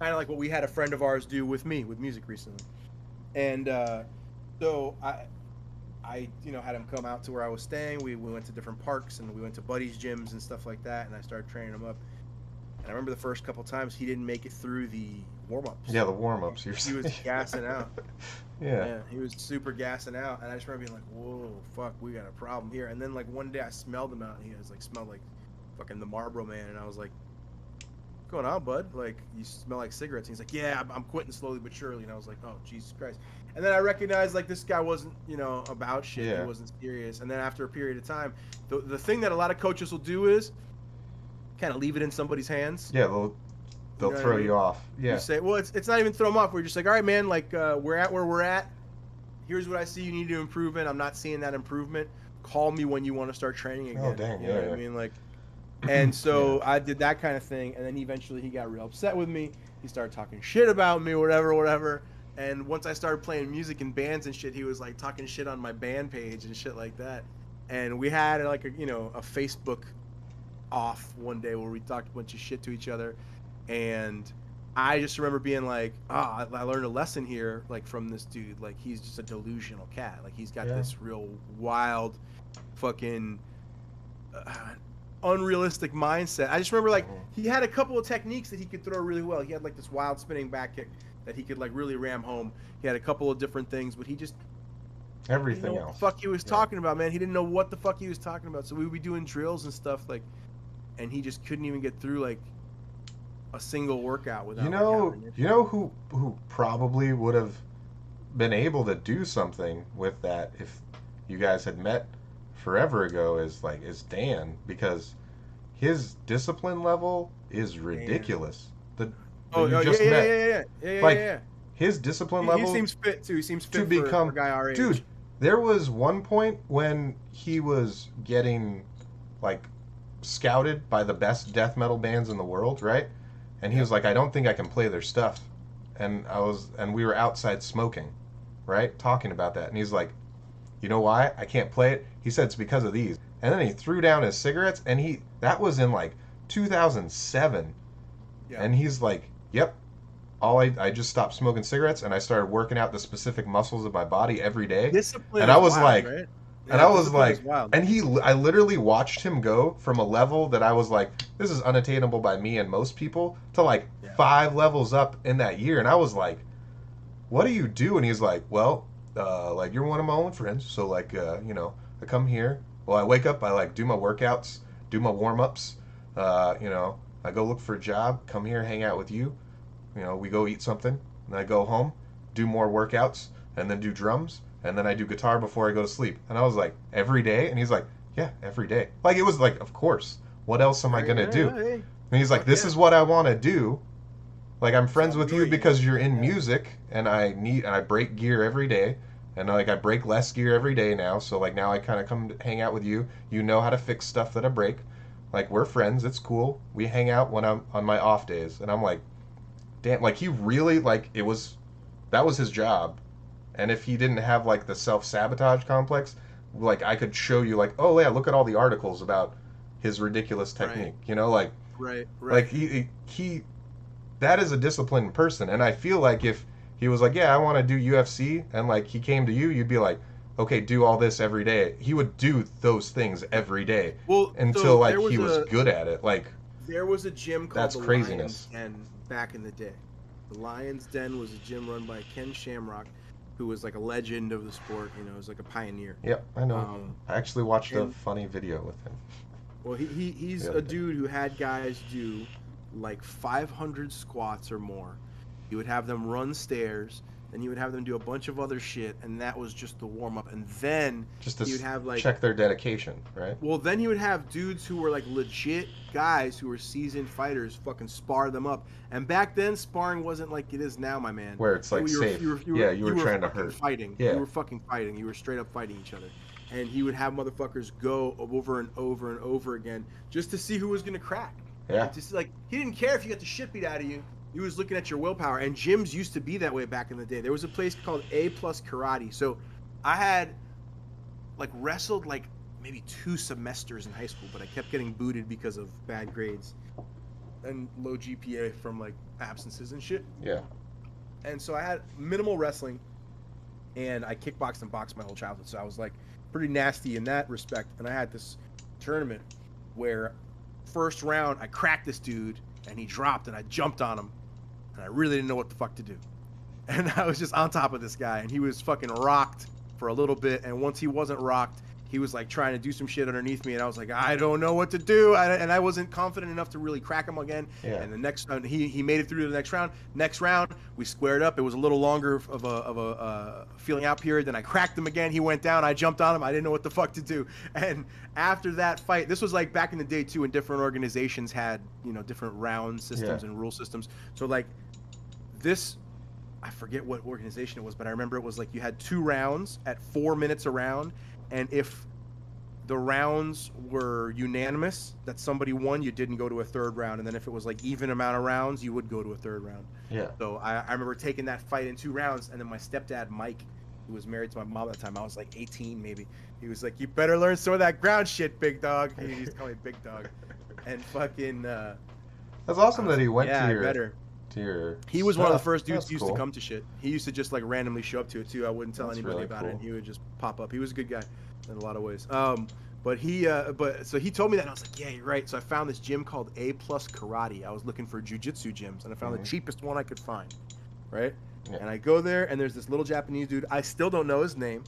S1: of like what we had a friend of ours do with me, with music recently. And, so I had him come out to where I was staying. We went to different parks, and we went to buddies' gyms and stuff like that, and I started training him up. And I remember the first couple times he didn't make it through the warm-ups.
S2: Yeah, the warm-ups.
S1: He was gassing out.
S2: Yeah,
S1: he was super gassing out, and I just remember being like, whoa, fuck, we got a problem here. And then, like, one day I smelled him out, and he was like, smelled like fucking the Marlboro Man, and I was like, what's going on, bud? Like, you smell like cigarettes. And he's like, yeah, I'm quitting slowly but surely. And I was like, oh, Jesus Christ. And then I recognized, like, this guy wasn't, about shit.
S2: Yeah.
S1: He wasn't serious. And then after a period of time, the thing that a lot of coaches will do is kind of leave it in somebody's hands.
S2: Yeah, they'll throw you off. Yeah.
S1: You say, well, it's not even throw them off. We're just like, all right, man, like, we're at where we're at. Here's what I see you need to improve in. I'm not seeing that improvement. Call me when you want to start training again.
S2: Oh, dang,
S1: you know what I mean? Like, and so I did that kind of thing. And then eventually he got real upset with me. He started talking shit about me, whatever. And once I started playing music in bands and shit, he was like talking shit on my band page and shit like that. And we had like a Facebook off one day where we talked a bunch of shit to each other. And I just remember being like, I learned a lesson here, like, from this dude. Like, he's just a delusional cat. Like, he's got this real wild, fucking unrealistic mindset. I just remember, like, he had a couple of techniques that he could throw really well. He had like this wild spinning back kick that he could like really ram home. He had a couple of different things, but he just
S2: everything
S1: didn't know
S2: else.
S1: What the fuck he was talking about, man. He didn't know what the fuck he was talking about. So we would be doing drills and stuff, like, and he just couldn't even get through like a single workout without.
S2: Who probably would have been able to do something with that if you guys had met forever ago is Dan, because his discipline level is ridiculous. His discipline level.
S1: He seems fit too. He seems fit
S2: to become
S1: for a guy our age.
S2: Dude, there was one point when he was getting like scouted by the best death metal bands in the world, right? And he was like, I don't think I can play their stuff. And we were outside smoking, right? Talking about that. And he's like, you know why I can't play it? He said it's because of these. And then he threw down his cigarettes, and that was in like 2007. Yeah. And he's like, yep. I just stopped smoking cigarettes, and I started working out the specific muscles of my body every day.
S1: Discipline.
S2: And I was
S1: wild,
S2: like,
S1: right?
S2: and I was like, and I literally watched him go from a level that I was like, this is unattainable by me and most people, to like 5 levels up in that year. And I was like, what do you do? And he's like, well, like, you're one of my own friends. So like, I come here. Well, I wake up, I like do my workouts, do my warm-ups. I go look for a job, come here, hang out with you. We go eat something, and I go home, do more workouts, and then do drums, and then I do guitar before I go to sleep. And I was like, every day? And he's like, yeah, every day. Like, it was like, of course. What else am I going to do? And he's like, this is what I want to do. Like, I'm friends with you because you're in music, and I break gear every day. And like, I break less gear every day now. So like, now I kind of come to hang out with you. You know how to fix stuff that I break. Like, we're friends. It's cool. We hang out when I'm on my off days. And I'm like, damn, like, he really, like, it was that was his job. And if he didn't have like the self-sabotage complex, like I could show you like, oh yeah, look at all the articles about his ridiculous technique.
S1: Right.
S2: You know, like
S1: Right.
S2: like he that is a disciplined person. And I feel like if he was like, yeah, I want to do UFC, and like he came to you, you'd be like, okay, do all this every day. He would do those things every day.
S1: Well,
S2: until
S1: so
S2: like he was good at it. Like
S1: there was a gym called
S2: that's
S1: the
S2: craziness.
S1: Lion's Den back in the day. The Lion's Den was a gym run by Ken Shamrock, who was like a legend of the sport. You know, he was like a pioneer.
S2: Yep, I know. I actually watched a funny video with him.
S1: Well, he's a dude who had guys do like 500 squats or more. He would have them run stairs, and he would have them do a bunch of other shit, and that was just the warm up. And then
S2: just to
S1: he would have like
S2: check their dedication, right?
S1: Well, then he would have dudes who were like legit guys who were seasoned fighters fucking spar them up. And back then, sparring wasn't like it is now, my man.
S2: Where it's like safe. You were trying to hurt.
S1: Fighting.
S2: Yeah.
S1: You were fucking fighting. You were straight up fighting each other. And he would have motherfuckers go over and over and over again just to see who was gonna crack.
S2: Yeah.
S1: Just like he didn't care if you got the shit beat out of you. He was looking at your willpower. And gyms used to be that way back in the day. There was a place called A+ Karate. So I had like wrestled like maybe 2 semesters in high school, but I kept getting booted because of bad grades and low GPA from like absences and shit.
S2: Yeah.
S1: And so I had minimal wrestling, and I kickboxed and boxed my whole childhood. So I was like pretty nasty in that respect. And I had this tournament where first round I cracked this dude and he dropped and I jumped on him and I really didn't know what the fuck to do. And I was just on top of this guy, and he was fucking rocked for a little bit. And once he wasn't rocked, he was like trying to do some shit underneath me, and I was like, I don't know what to do. And I wasn't confident enough to really crack him again.
S2: Yeah.
S1: And the next he made it through to the next round. Next round, we squared up. It was a little longer of a feeling out period. Then I cracked him again. He went down. I jumped on him. I didn't know what the fuck to do. And after that fight, this was like back in the day too, when different organizations had, you know, different round systems and rule systems. So like this, I forget what organization it was, but I remember it was like you had 2 rounds at 4 minutes a round. And if the rounds were unanimous, that somebody won, you didn't go to a third round. And then if it was like even amount of rounds, you would go to a third round.
S2: Yeah.
S1: So I remember taking that fight in 2 rounds. And then my stepdad, Mike, who was married to my mom at the time, I was like 18 maybe. He was like, you better learn some of that ground shit, big dog. He used to call me big dog. And fucking...
S2: That's awesome that he went to your...
S1: He was one of the first dudes who used to come to shit. He used to just like randomly show up to it too. I wouldn't tell anybody about it, and he would just pop up. He was a good guy in a lot of ways. But so he told me that, and I was like, yeah, you're right. So I found this gym called A+ Karate. I was looking for jiu-jitsu gyms, and I found the cheapest one I could find, right? Yeah. And I go there, and there's this little Japanese dude. I still don't know his name.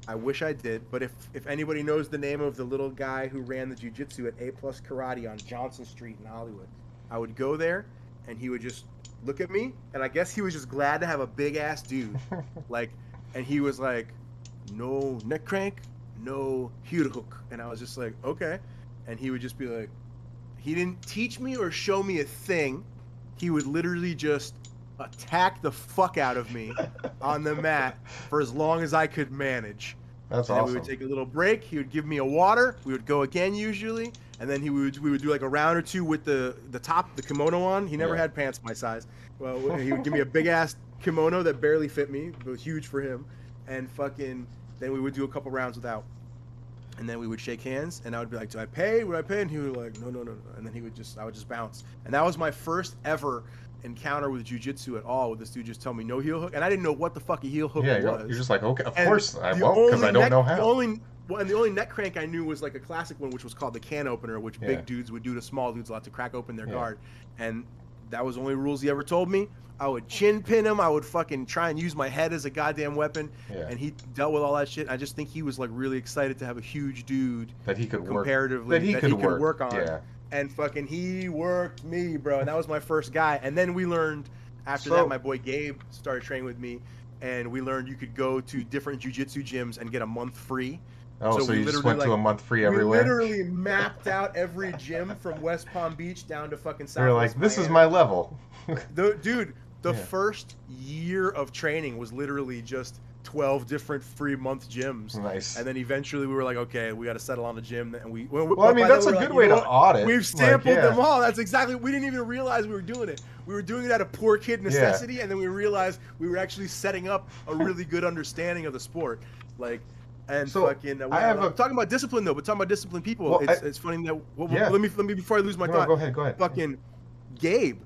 S1: I wish I did, but if anybody knows the name of the little guy who ran the jiu-jitsu at A+ Karate on Johnson Street in Hollywood, I would go there, and he would just look at me, and I guess he was just glad to have a big ass dude, like, and he was like, no neck crank, no heel hook, and I was just like, okay, and he would just be like, he didn't teach me or show me a thing, he would literally just attack the fuck out of me on the mat for as long as I could manage.
S2: That's
S1: and
S2: awesome.
S1: We would take a little break. He would give me a water. We would go again usually, and then we would do like a round or 2 with the kimono on. He never had pants my size. Well, he would give me a big ass kimono that barely fit me. It was huge for him, and fucking then we would do a couple rounds without, and then we would shake hands, and I would be like, "Do I pay? Would I pay?" And he would be like, "No," and then I would just bounce, and that was my first ever encounter with jiu-jitsu at all, with this dude just telling me no heel hook, and I didn't know what the fuck a heel hook was.
S2: You're just like, okay, of course I won't, because I don't know how.
S1: And the only neck crank I knew was like a classic one, which was called the can opener, which big dudes would do to small dudes a lot to crack open their guard, and that was the only rules he ever told me. I would chin pin him. I would fucking try and use my head as a goddamn weapon, and he dealt with all that shit. I just think he was like really excited to have a huge dude
S2: that he could
S1: comparatively
S2: that he could work on.
S1: Yeah. And fucking he worked me, bro. And that was my first guy. And then we learned after that, my boy Gabe started training with me, and we learned you could go to different jiu-jitsu gyms and get a month free.
S2: Oh, so you just went to a month free everywhere?
S1: We literally mapped out every gym from West Palm Beach down to fucking South.
S2: You're like, this is my level.
S1: The first year of training was literally just 12 different free month gyms.
S2: Nice.
S1: And then eventually we were like, okay, we got to settle on a gym. And
S2: well, I mean, that's a good way to audit.
S1: We've sampled them all. That's exactly. We didn't even realize we were doing it. We were doing it out of poor kid necessity, and then we realized we were actually setting up a really good understanding of the sport. Like, and
S2: so
S1: fucking. I'm talking about discipline though, but talking about disciplined people,
S2: well,
S1: it's funny that. Let me before I lose my thought.
S2: Go ahead.
S1: Fucking Gabe,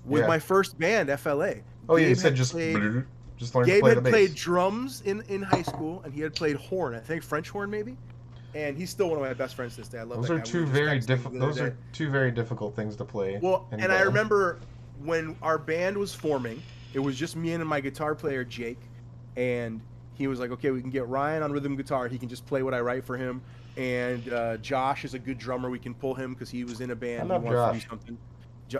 S1: with my first band, FLA.
S2: Oh yeah, you said just learn to play
S1: Gabe
S2: the
S1: had
S2: bass.
S1: played drums in high school, and he had played horn. I think French horn maybe. And he's still one of my best friends to this day. I love
S2: those
S1: that
S2: are
S1: guy.
S2: two very difficult. Those are two very difficult things to play.
S1: Well, and I remember when our band was forming, it was just me and my guitar player Jake, and he was like, "Okay, we can get Ryan on rhythm guitar. He can just play what I write for him." And Josh is a good drummer. We can pull him because he was in a band.
S2: I love Josh.
S1: To do something.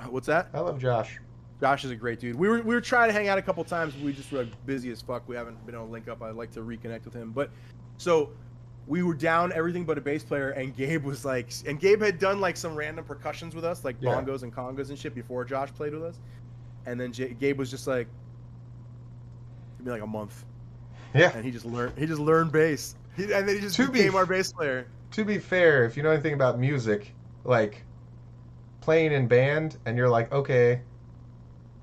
S1: What's that?
S2: I love Josh.
S1: Josh is a great dude. We were trying to hang out a couple times, but we just were busy as fuck. We haven't been able to link up. I'd like to reconnect with him. But so we were down everything but a bass player, and Gabe was like, and Gabe had done like some random percussions with us, like bongos and congas and shit before Josh played with us. And then Gabe was just like, give me like a month.
S2: Yeah.
S1: And he just learned bass. And then he just became our bass player.
S2: To be fair, if you know anything about music, like playing in band, and you're like, okay,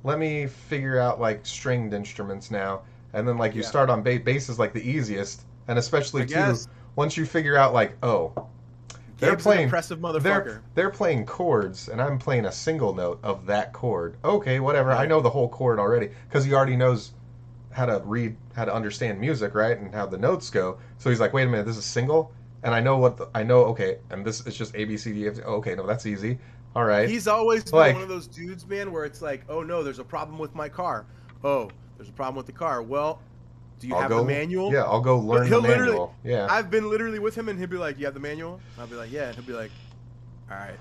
S2: let me figure out like stringed instruments now, and then like you start on bass is like the easiest, and especially too once you figure out like, oh, they're playing
S1: an impressive motherfucker.
S2: They're playing chords, and I'm playing a single note of that chord. Okay, whatever. I know the whole chord already because he already knows how to understand music, right, and how the notes go. So he's like, wait a minute, this is single, and I know okay, and this is just A B C D. Okay, no, that's easy. All right.
S1: He's always been one of those dudes, man, where it's like, oh no, there's a problem with my car. Oh, there's a problem with the car. Well, do you have the manual?
S2: Yeah, I'll go learn the manual. Yeah.
S1: I've been literally with him, and he'll be like, you have the manual? And I'll be like, yeah. And he'll be like, all right,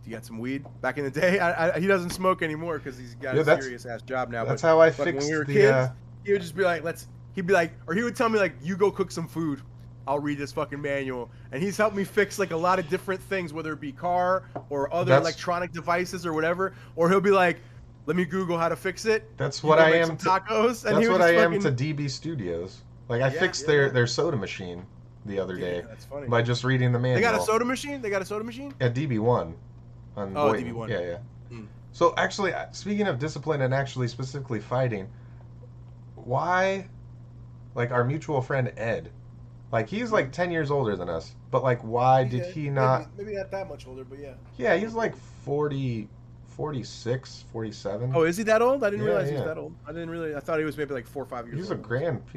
S1: do you got some weed? Back in the day, he doesn't smoke anymore because he's got a serious-ass job now.
S2: That's how I fixed
S1: when we were kids, he would just be like, he'd be like, or he would tell me like, you go cook some food. I'll read this fucking manual. And he's helped me fix like a lot of different things, whether it be car or other electronic devices or whatever. Or he'll be like, let me Google how to fix it.
S2: That's what I am to
S1: tacos.
S2: And that's what I am to DB Studios. Like I fixed their soda machine the other day by just reading the manual.
S1: They got a soda machine?
S2: Yeah, DB1.
S1: DB1.
S2: Yeah. So actually, speaking of discipline and actually specifically fighting, why, like our mutual friend Ed, like he's like 10 years older than us, but like why did he not?
S1: Maybe not that much older, but yeah.
S2: Yeah, he's like 40, 46, 47.
S1: Oh, is he that old? I didn't realize he was that old. I thought he was maybe like 4 or 5 years old.
S2: He's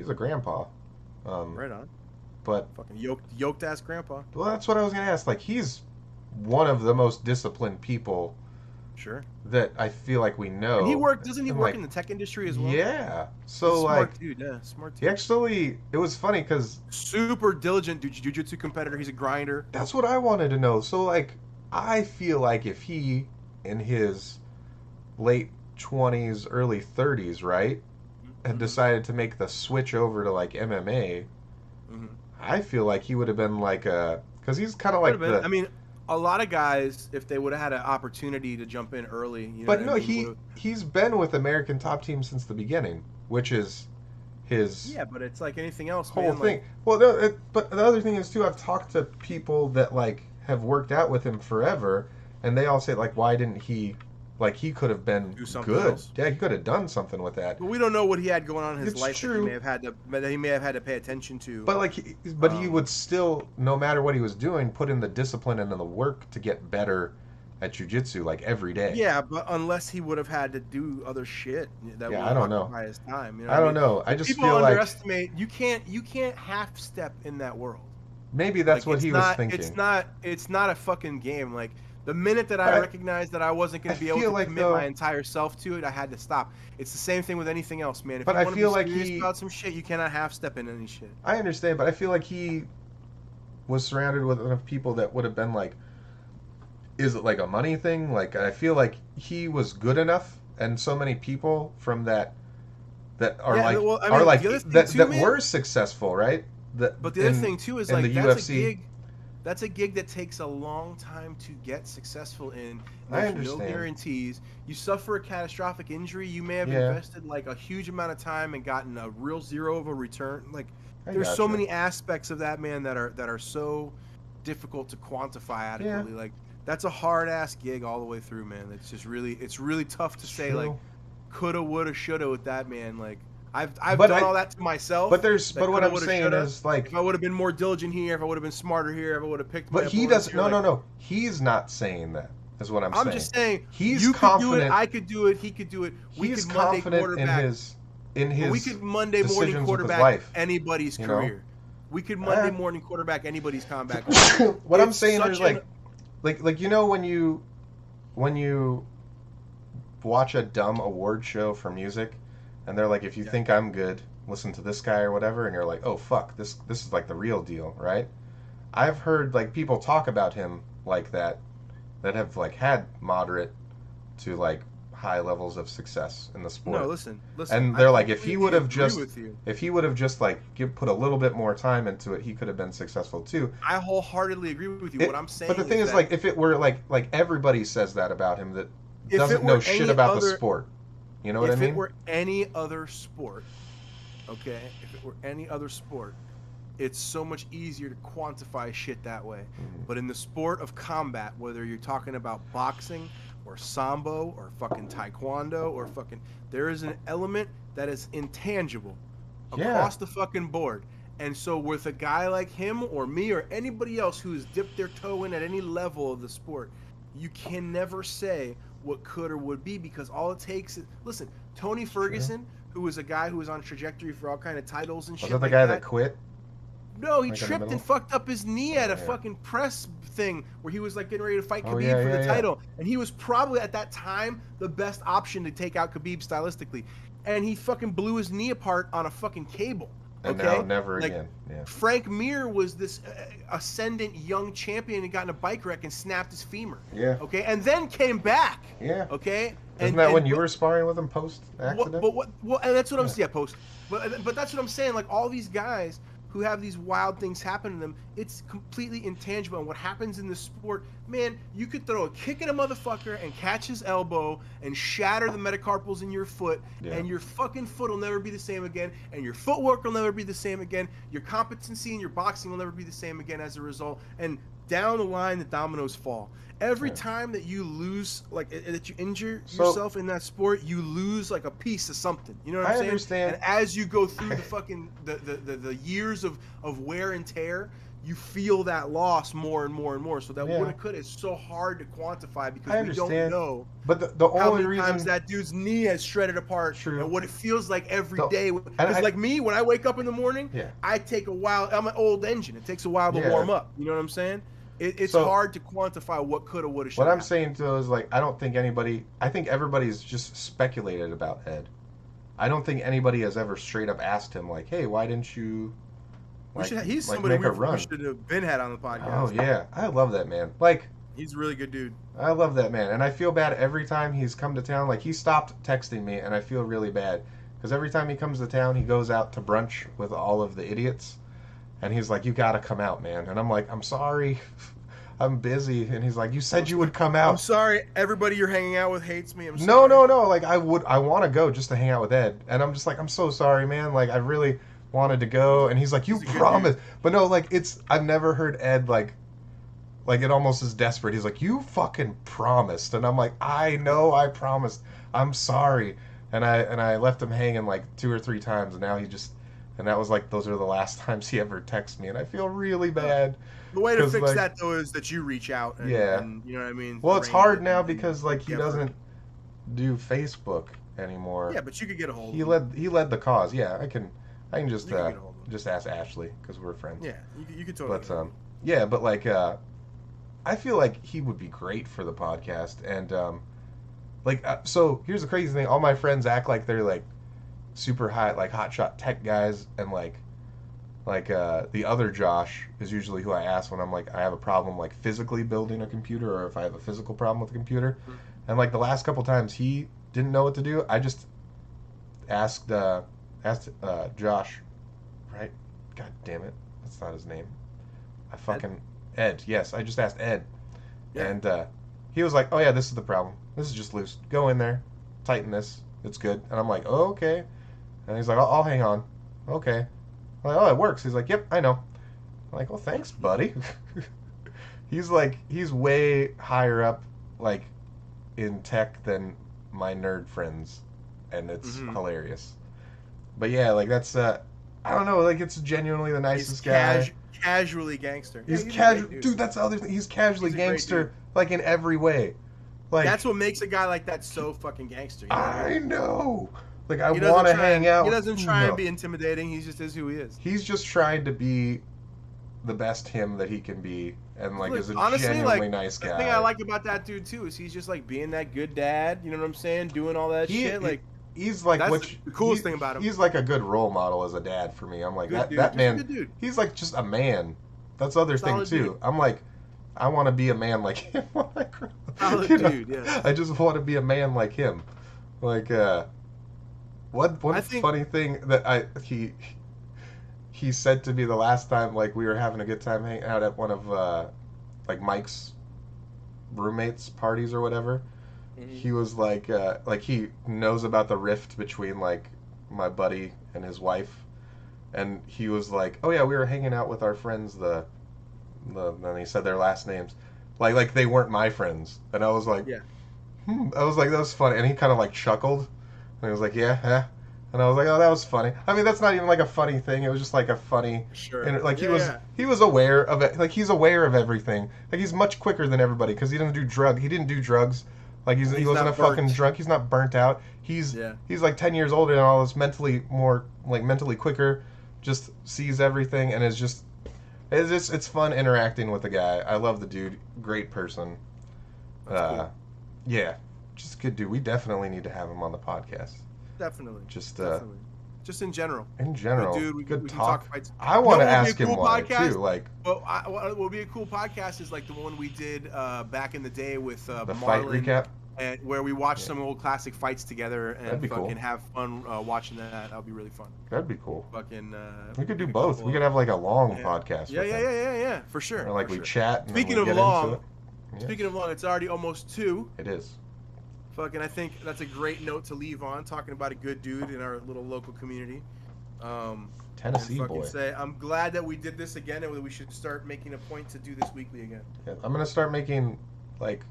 S2: a grandpa.
S1: Right on.
S2: But
S1: fucking yoked ass grandpa.
S2: Well, that's what I was gonna ask. Like he's one of the most disciplined people.
S1: Sure.
S2: That I feel like we know.
S1: And doesn't he work in the tech industry as well?
S2: Yeah. So
S1: smart dude, smart dude.
S2: He actually, it was funny because
S1: super diligent jiu-jitsu competitor. He's a grinder.
S2: That's what I wanted to know. So like, I feel like if he, in his late 20s, early 30s, right, had decided to make the switch over to like MMA, I feel like he would have been like because he's kind of like
S1: I mean, a lot of guys, if they would have had an opportunity to jump in early, you know.
S2: But no, he's been with American Top Team since the beginning, which is his.
S1: Yeah, but it's like anything else.
S2: Whole thing. Well, no, but the other thing is too. I've talked to people that like have worked out with him forever, and they all say like, why didn't he? Like he could have been good. Else. Yeah, he could have done something with that.
S1: But we don't know what he had going on in his life
S2: true.
S1: That he may have had to pay attention to.
S2: But like, he would still, no matter what he was doing, put in the discipline and in the work to get better at jiu-jitsu like every day.
S1: Yeah, but unless he would have had to do other shit that would occupy his time. You know
S2: I don't know. I just
S1: people
S2: feel
S1: underestimate. You can't half step in that world.
S2: Maybe that's like, what he was thinking.
S1: It's not a fucking game. Like. The minute that I recognized that I wasn't going to be able to commit my entire self to it, I had to stop. It's the same thing with anything else, man. If you want to be serious about some shit, you cannot half step in any shit.
S2: I understand, but I feel like he was surrounded with enough people that would have been like, is it like a money thing? Like, I feel like he was good enough, and so many people from that are that were successful, right?
S1: But the other thing too is like
S2: the
S1: that's
S2: UFC.
S1: a gig. That's a gig that takes a long time to get successful in.
S2: I
S1: There's no
S2: understand.
S1: guarantees. You suffer a catastrophic injury, you may have invested like a huge amount of time and gotten a real zero of a return. Like there's so many aspects of that, man, that are so difficult to quantify adequately. Like that's a hard ass gig all the way through, man. It's really tough to say like coulda, woulda, shoulda with that, man. Like I've done all that to myself.
S2: But what I'm saying is like
S1: if I would have been more diligent here, if I would have been smarter here, if I would have picked.
S2: But he doesn't. No. He's not saying that. Is what I'm saying.
S1: I'm just saying
S2: he's
S1: you
S2: confident.
S1: Could do it. I could do it. He could do it.
S2: He's confident in his.
S1: We could Monday morning quarterback anybody's career. We could Monday morning quarterback anybody's comeback.
S2: What I'm saying is like you know when you watch a dumb award show for music. And they're like, if you think I'm good, listen to this guy or whatever. And you're like, oh, fuck, this is like the real deal, right? I've heard like people talk about him like that have like had moderate to like high levels of success in the sport.
S1: No, listen.
S2: And they're like, if he would have just like put a little bit more time into it, he could have been successful too.
S1: I wholeheartedly agree with you. What I'm saying,
S2: but the thing is like, if it were like everybody says that about him that doesn't know shit about the sport. You know what I mean?
S1: If it were any other sport, okay? If it were any other sport, it's so much easier to quantify shit that way. Mm-hmm. But in the sport of combat, whether you're talking about boxing or sambo or fucking taekwondo or fucking, there is an element that is intangible across the fucking board. And so with a guy like him or me or anybody else who's dipped their toe in at any level of the sport, you can never say what could or would be, because all it takes is, listen, Tony Ferguson, who was a guy who was on a trajectory for all kind of titles and shit.
S2: Was that the guy that quit?
S1: No, he tripped and fucked up his knee at a fucking press thing where he was like getting ready to fight Khabib for the title. And he was probably at that time the best option to take out Khabib stylistically. And he fucking blew his knee apart on a fucking cable.
S2: And now never again. Yeah.
S1: Frank Mir was this ascendant young champion and got in a bike wreck and snapped his femur.
S2: Yeah.
S1: Okay, and then came back.
S2: Yeah.
S1: Okay.
S2: Isn't that when you were sparring with him post accident?
S1: Well, and that's what I'm saying. Post. But that's what I'm saying. Like all these guys who have these wild things happen to them, it's completely intangible. And what happens in the sport, man, you could throw a kick at a motherfucker and catch his elbow and shatter the metacarpals in your foot, and your fucking foot will never be the same again, and your footwork will never be the same again, your competency in your boxing will never be the same again as a result, and down the line the dominoes fall. Every time that you lose, like that you injure yourself in that sport, you lose like a piece of something. You know what I'm saying?
S2: I understand.
S1: And as you go through the fucking the years of wear and tear, you feel that loss more and more and more. So that woulda coulda is so hard to quantify because we don't know.
S2: But the
S1: how
S2: only
S1: many
S2: reason
S1: times that dude's knee has shredded apart and what it feels like every day. Because like me, when I wake up in the morning, I take a while. I'm an old engine. It takes a while to warm up. You know what I'm saying? It's hard to quantify what coulda, woulda, shoulda.
S2: What I'm saying though is like I think everybody's just speculated about Ed. I don't think anybody has ever straight up asked him like, "Hey, why didn't you?"
S1: He's somebody we should have been had on the podcast.
S2: Oh yeah, I love that man. Like
S1: he's a really good dude.
S2: I love that man, and I feel bad every time he's come to town. Like he stopped texting me, and I feel really bad because every time he comes to town, he goes out to brunch with all of the idiots. And he's like, you gotta come out, man. And I'm like, I'm sorry. I'm busy. And he's like, you said you would come out.
S1: I'm sorry. Everybody you're hanging out with hates me. I'm
S2: sorry. No. Like, I want to go just to hang out with Ed. And I'm just like, I'm so sorry, man. Like, I really wanted to go. And he's like, you promised. But no, like, I've never heard Ed, like it almost is desperate. He's like, you fucking promised. And I'm like, I know I promised. I'm sorry. And I left him hanging like 2 or 3 times. And now he just... And that was like, those are the last times he ever texted me, and I feel really bad.
S1: The way to fix that, though, is that you reach out and, and you know what I mean?
S2: Well, it's hard now because, like, he doesn't do Facebook anymore.
S1: Yeah, but you could get a hold of
S2: him. He led the cause. Yeah, I can just ask Ashley because we're friends.
S1: Yeah, you could totally.
S2: But, yeah, but, like, I feel like he would be great for the podcast. And, so here's the crazy thing. All my friends act like they're, like, super high, like hotshot tech guys, and like the other Josh is usually who I ask when I'm like I have a problem like physically building a computer or if I have a physical problem with a computer. And like the last couple times he didn't know what to do, I just asked Josh, right? God damn it, that's not his name. Ed. Ed. Yes, I just asked Ed.
S1: Yeah.
S2: And he was like, oh, yeah, this is the problem. This is just loose. Go in there. Tighten this. It's good. And I'm like, oh, okay. And he's like, I'll hang on. Okay. I'm like, oh, it works. He's like, yep, I know. I'm like, well, thanks, buddy. He's way higher up, like, in tech than my nerd friends. And it's hilarious. But yeah, like, that's, I don't know, like, it's genuinely the nicest guy.
S1: Casually gangster.
S2: He's casual. Dude, that's the other thing. He's casually gangster, like, in every way. Like,
S1: that's what makes a guy like that so fucking gangster. You know?
S2: I know. Like, I want to hang out.
S1: He doesn't try and be intimidating. He just is who he is.
S2: He's just trying to be the best him that he can be, and like is a
S1: honestly,
S2: genuinely nice guy.
S1: The thing I like about that dude too is he's just like being that good dad. You know what I'm saying? Doing all that shit. Like
S2: he's like
S1: that's the coolest thing about him.
S2: He's like a good role model as a dad for me. I'm like that man. He's like just a man. That's the other thing too. Dude. I'm like, I want to be a man like him.
S1: Dude, yeah.
S2: I just want to be a man like him. Like one funny thing that he said to me the last time, like, we were having a good time hanging out at one of like Mike's roommates' parties or whatever. He was like he knows about the rift between like my buddy and his wife, and he was like, oh yeah, we were hanging out with our friends. Then he said their last names, like they weren't my friends, and I was like,
S1: yeah.
S2: I was like, that was funny, and he kind of like chuckled, and he was like, yeah. And I was like, oh, that was funny. I mean, that's not even like a funny thing. It was just like a funny.
S1: Sure.
S2: And like he was aware of it. Like he's aware of everything. Like he's much quicker than everybody because he didn't do drugs. He didn't do drugs. Like he wasn't a fucking drunk. He's not burnt out. He's like 10 years older and all this, mentally quicker. Just sees everything and it's fun interacting with the guy. I love the dude. Great person.
S1: Cool.
S2: Yeah, just a good dude. We definitely need to have him on the podcast.
S1: Definitely.
S2: Just
S1: in general.
S2: In general.
S1: Dude, we
S2: good
S1: can
S2: talk.
S1: fights.
S2: I want to ask him why too. Like,
S1: what will be a cool podcast is like the one we did back in the day with
S2: the
S1: Marlon,
S2: fight recap,
S1: and where we watched some old classic fights together and
S2: fucking
S1: have fun watching that. That'll be really fun.
S2: That'd be cool.
S1: Fucking.
S2: We could do both. We could have like a long podcast.
S1: Yeah, for sure.
S2: Or like we chat. And
S1: Speaking of long, it's already almost 2.
S2: It is.
S1: Fucking, I think that's a great note to leave on, talking about a good dude in our little local community.
S2: Tennessee boy.
S1: I'm glad that we did this again, and we should start making a point to do this weekly again.
S2: Yeah, I'm gonna start making like,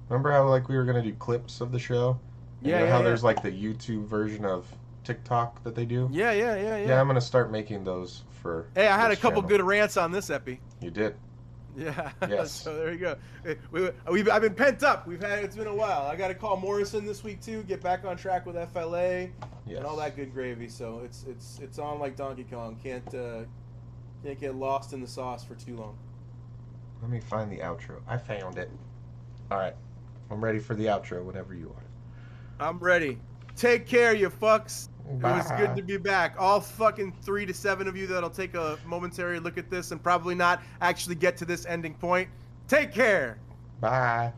S2: remember how like we were gonna do clips of the show? And you know how there's like the YouTube version of TikTok that they do?
S1: Yeah.
S2: Yeah, I'm gonna start making those for.
S1: Hey, I had a couple good rants on this epi.
S2: You did.
S1: Yeah.
S2: Yes.
S1: So there you go. I've been pent up. It's been a while. I got to call Morrison this week too. Get back on track with FLA and all that good gravy. So it's on like Donkey Kong. Can't get lost in the sauce for too long.
S2: Let me find the outro. I found it. All right, I'm ready for the outro. Whenever you are.
S1: I'm ready. Take care, you fucks.
S2: Bye.
S1: It was good to be back. All fucking 3 to 7 of you that'll take a momentary look at this and probably not actually get to this ending point. Take care.
S2: Bye.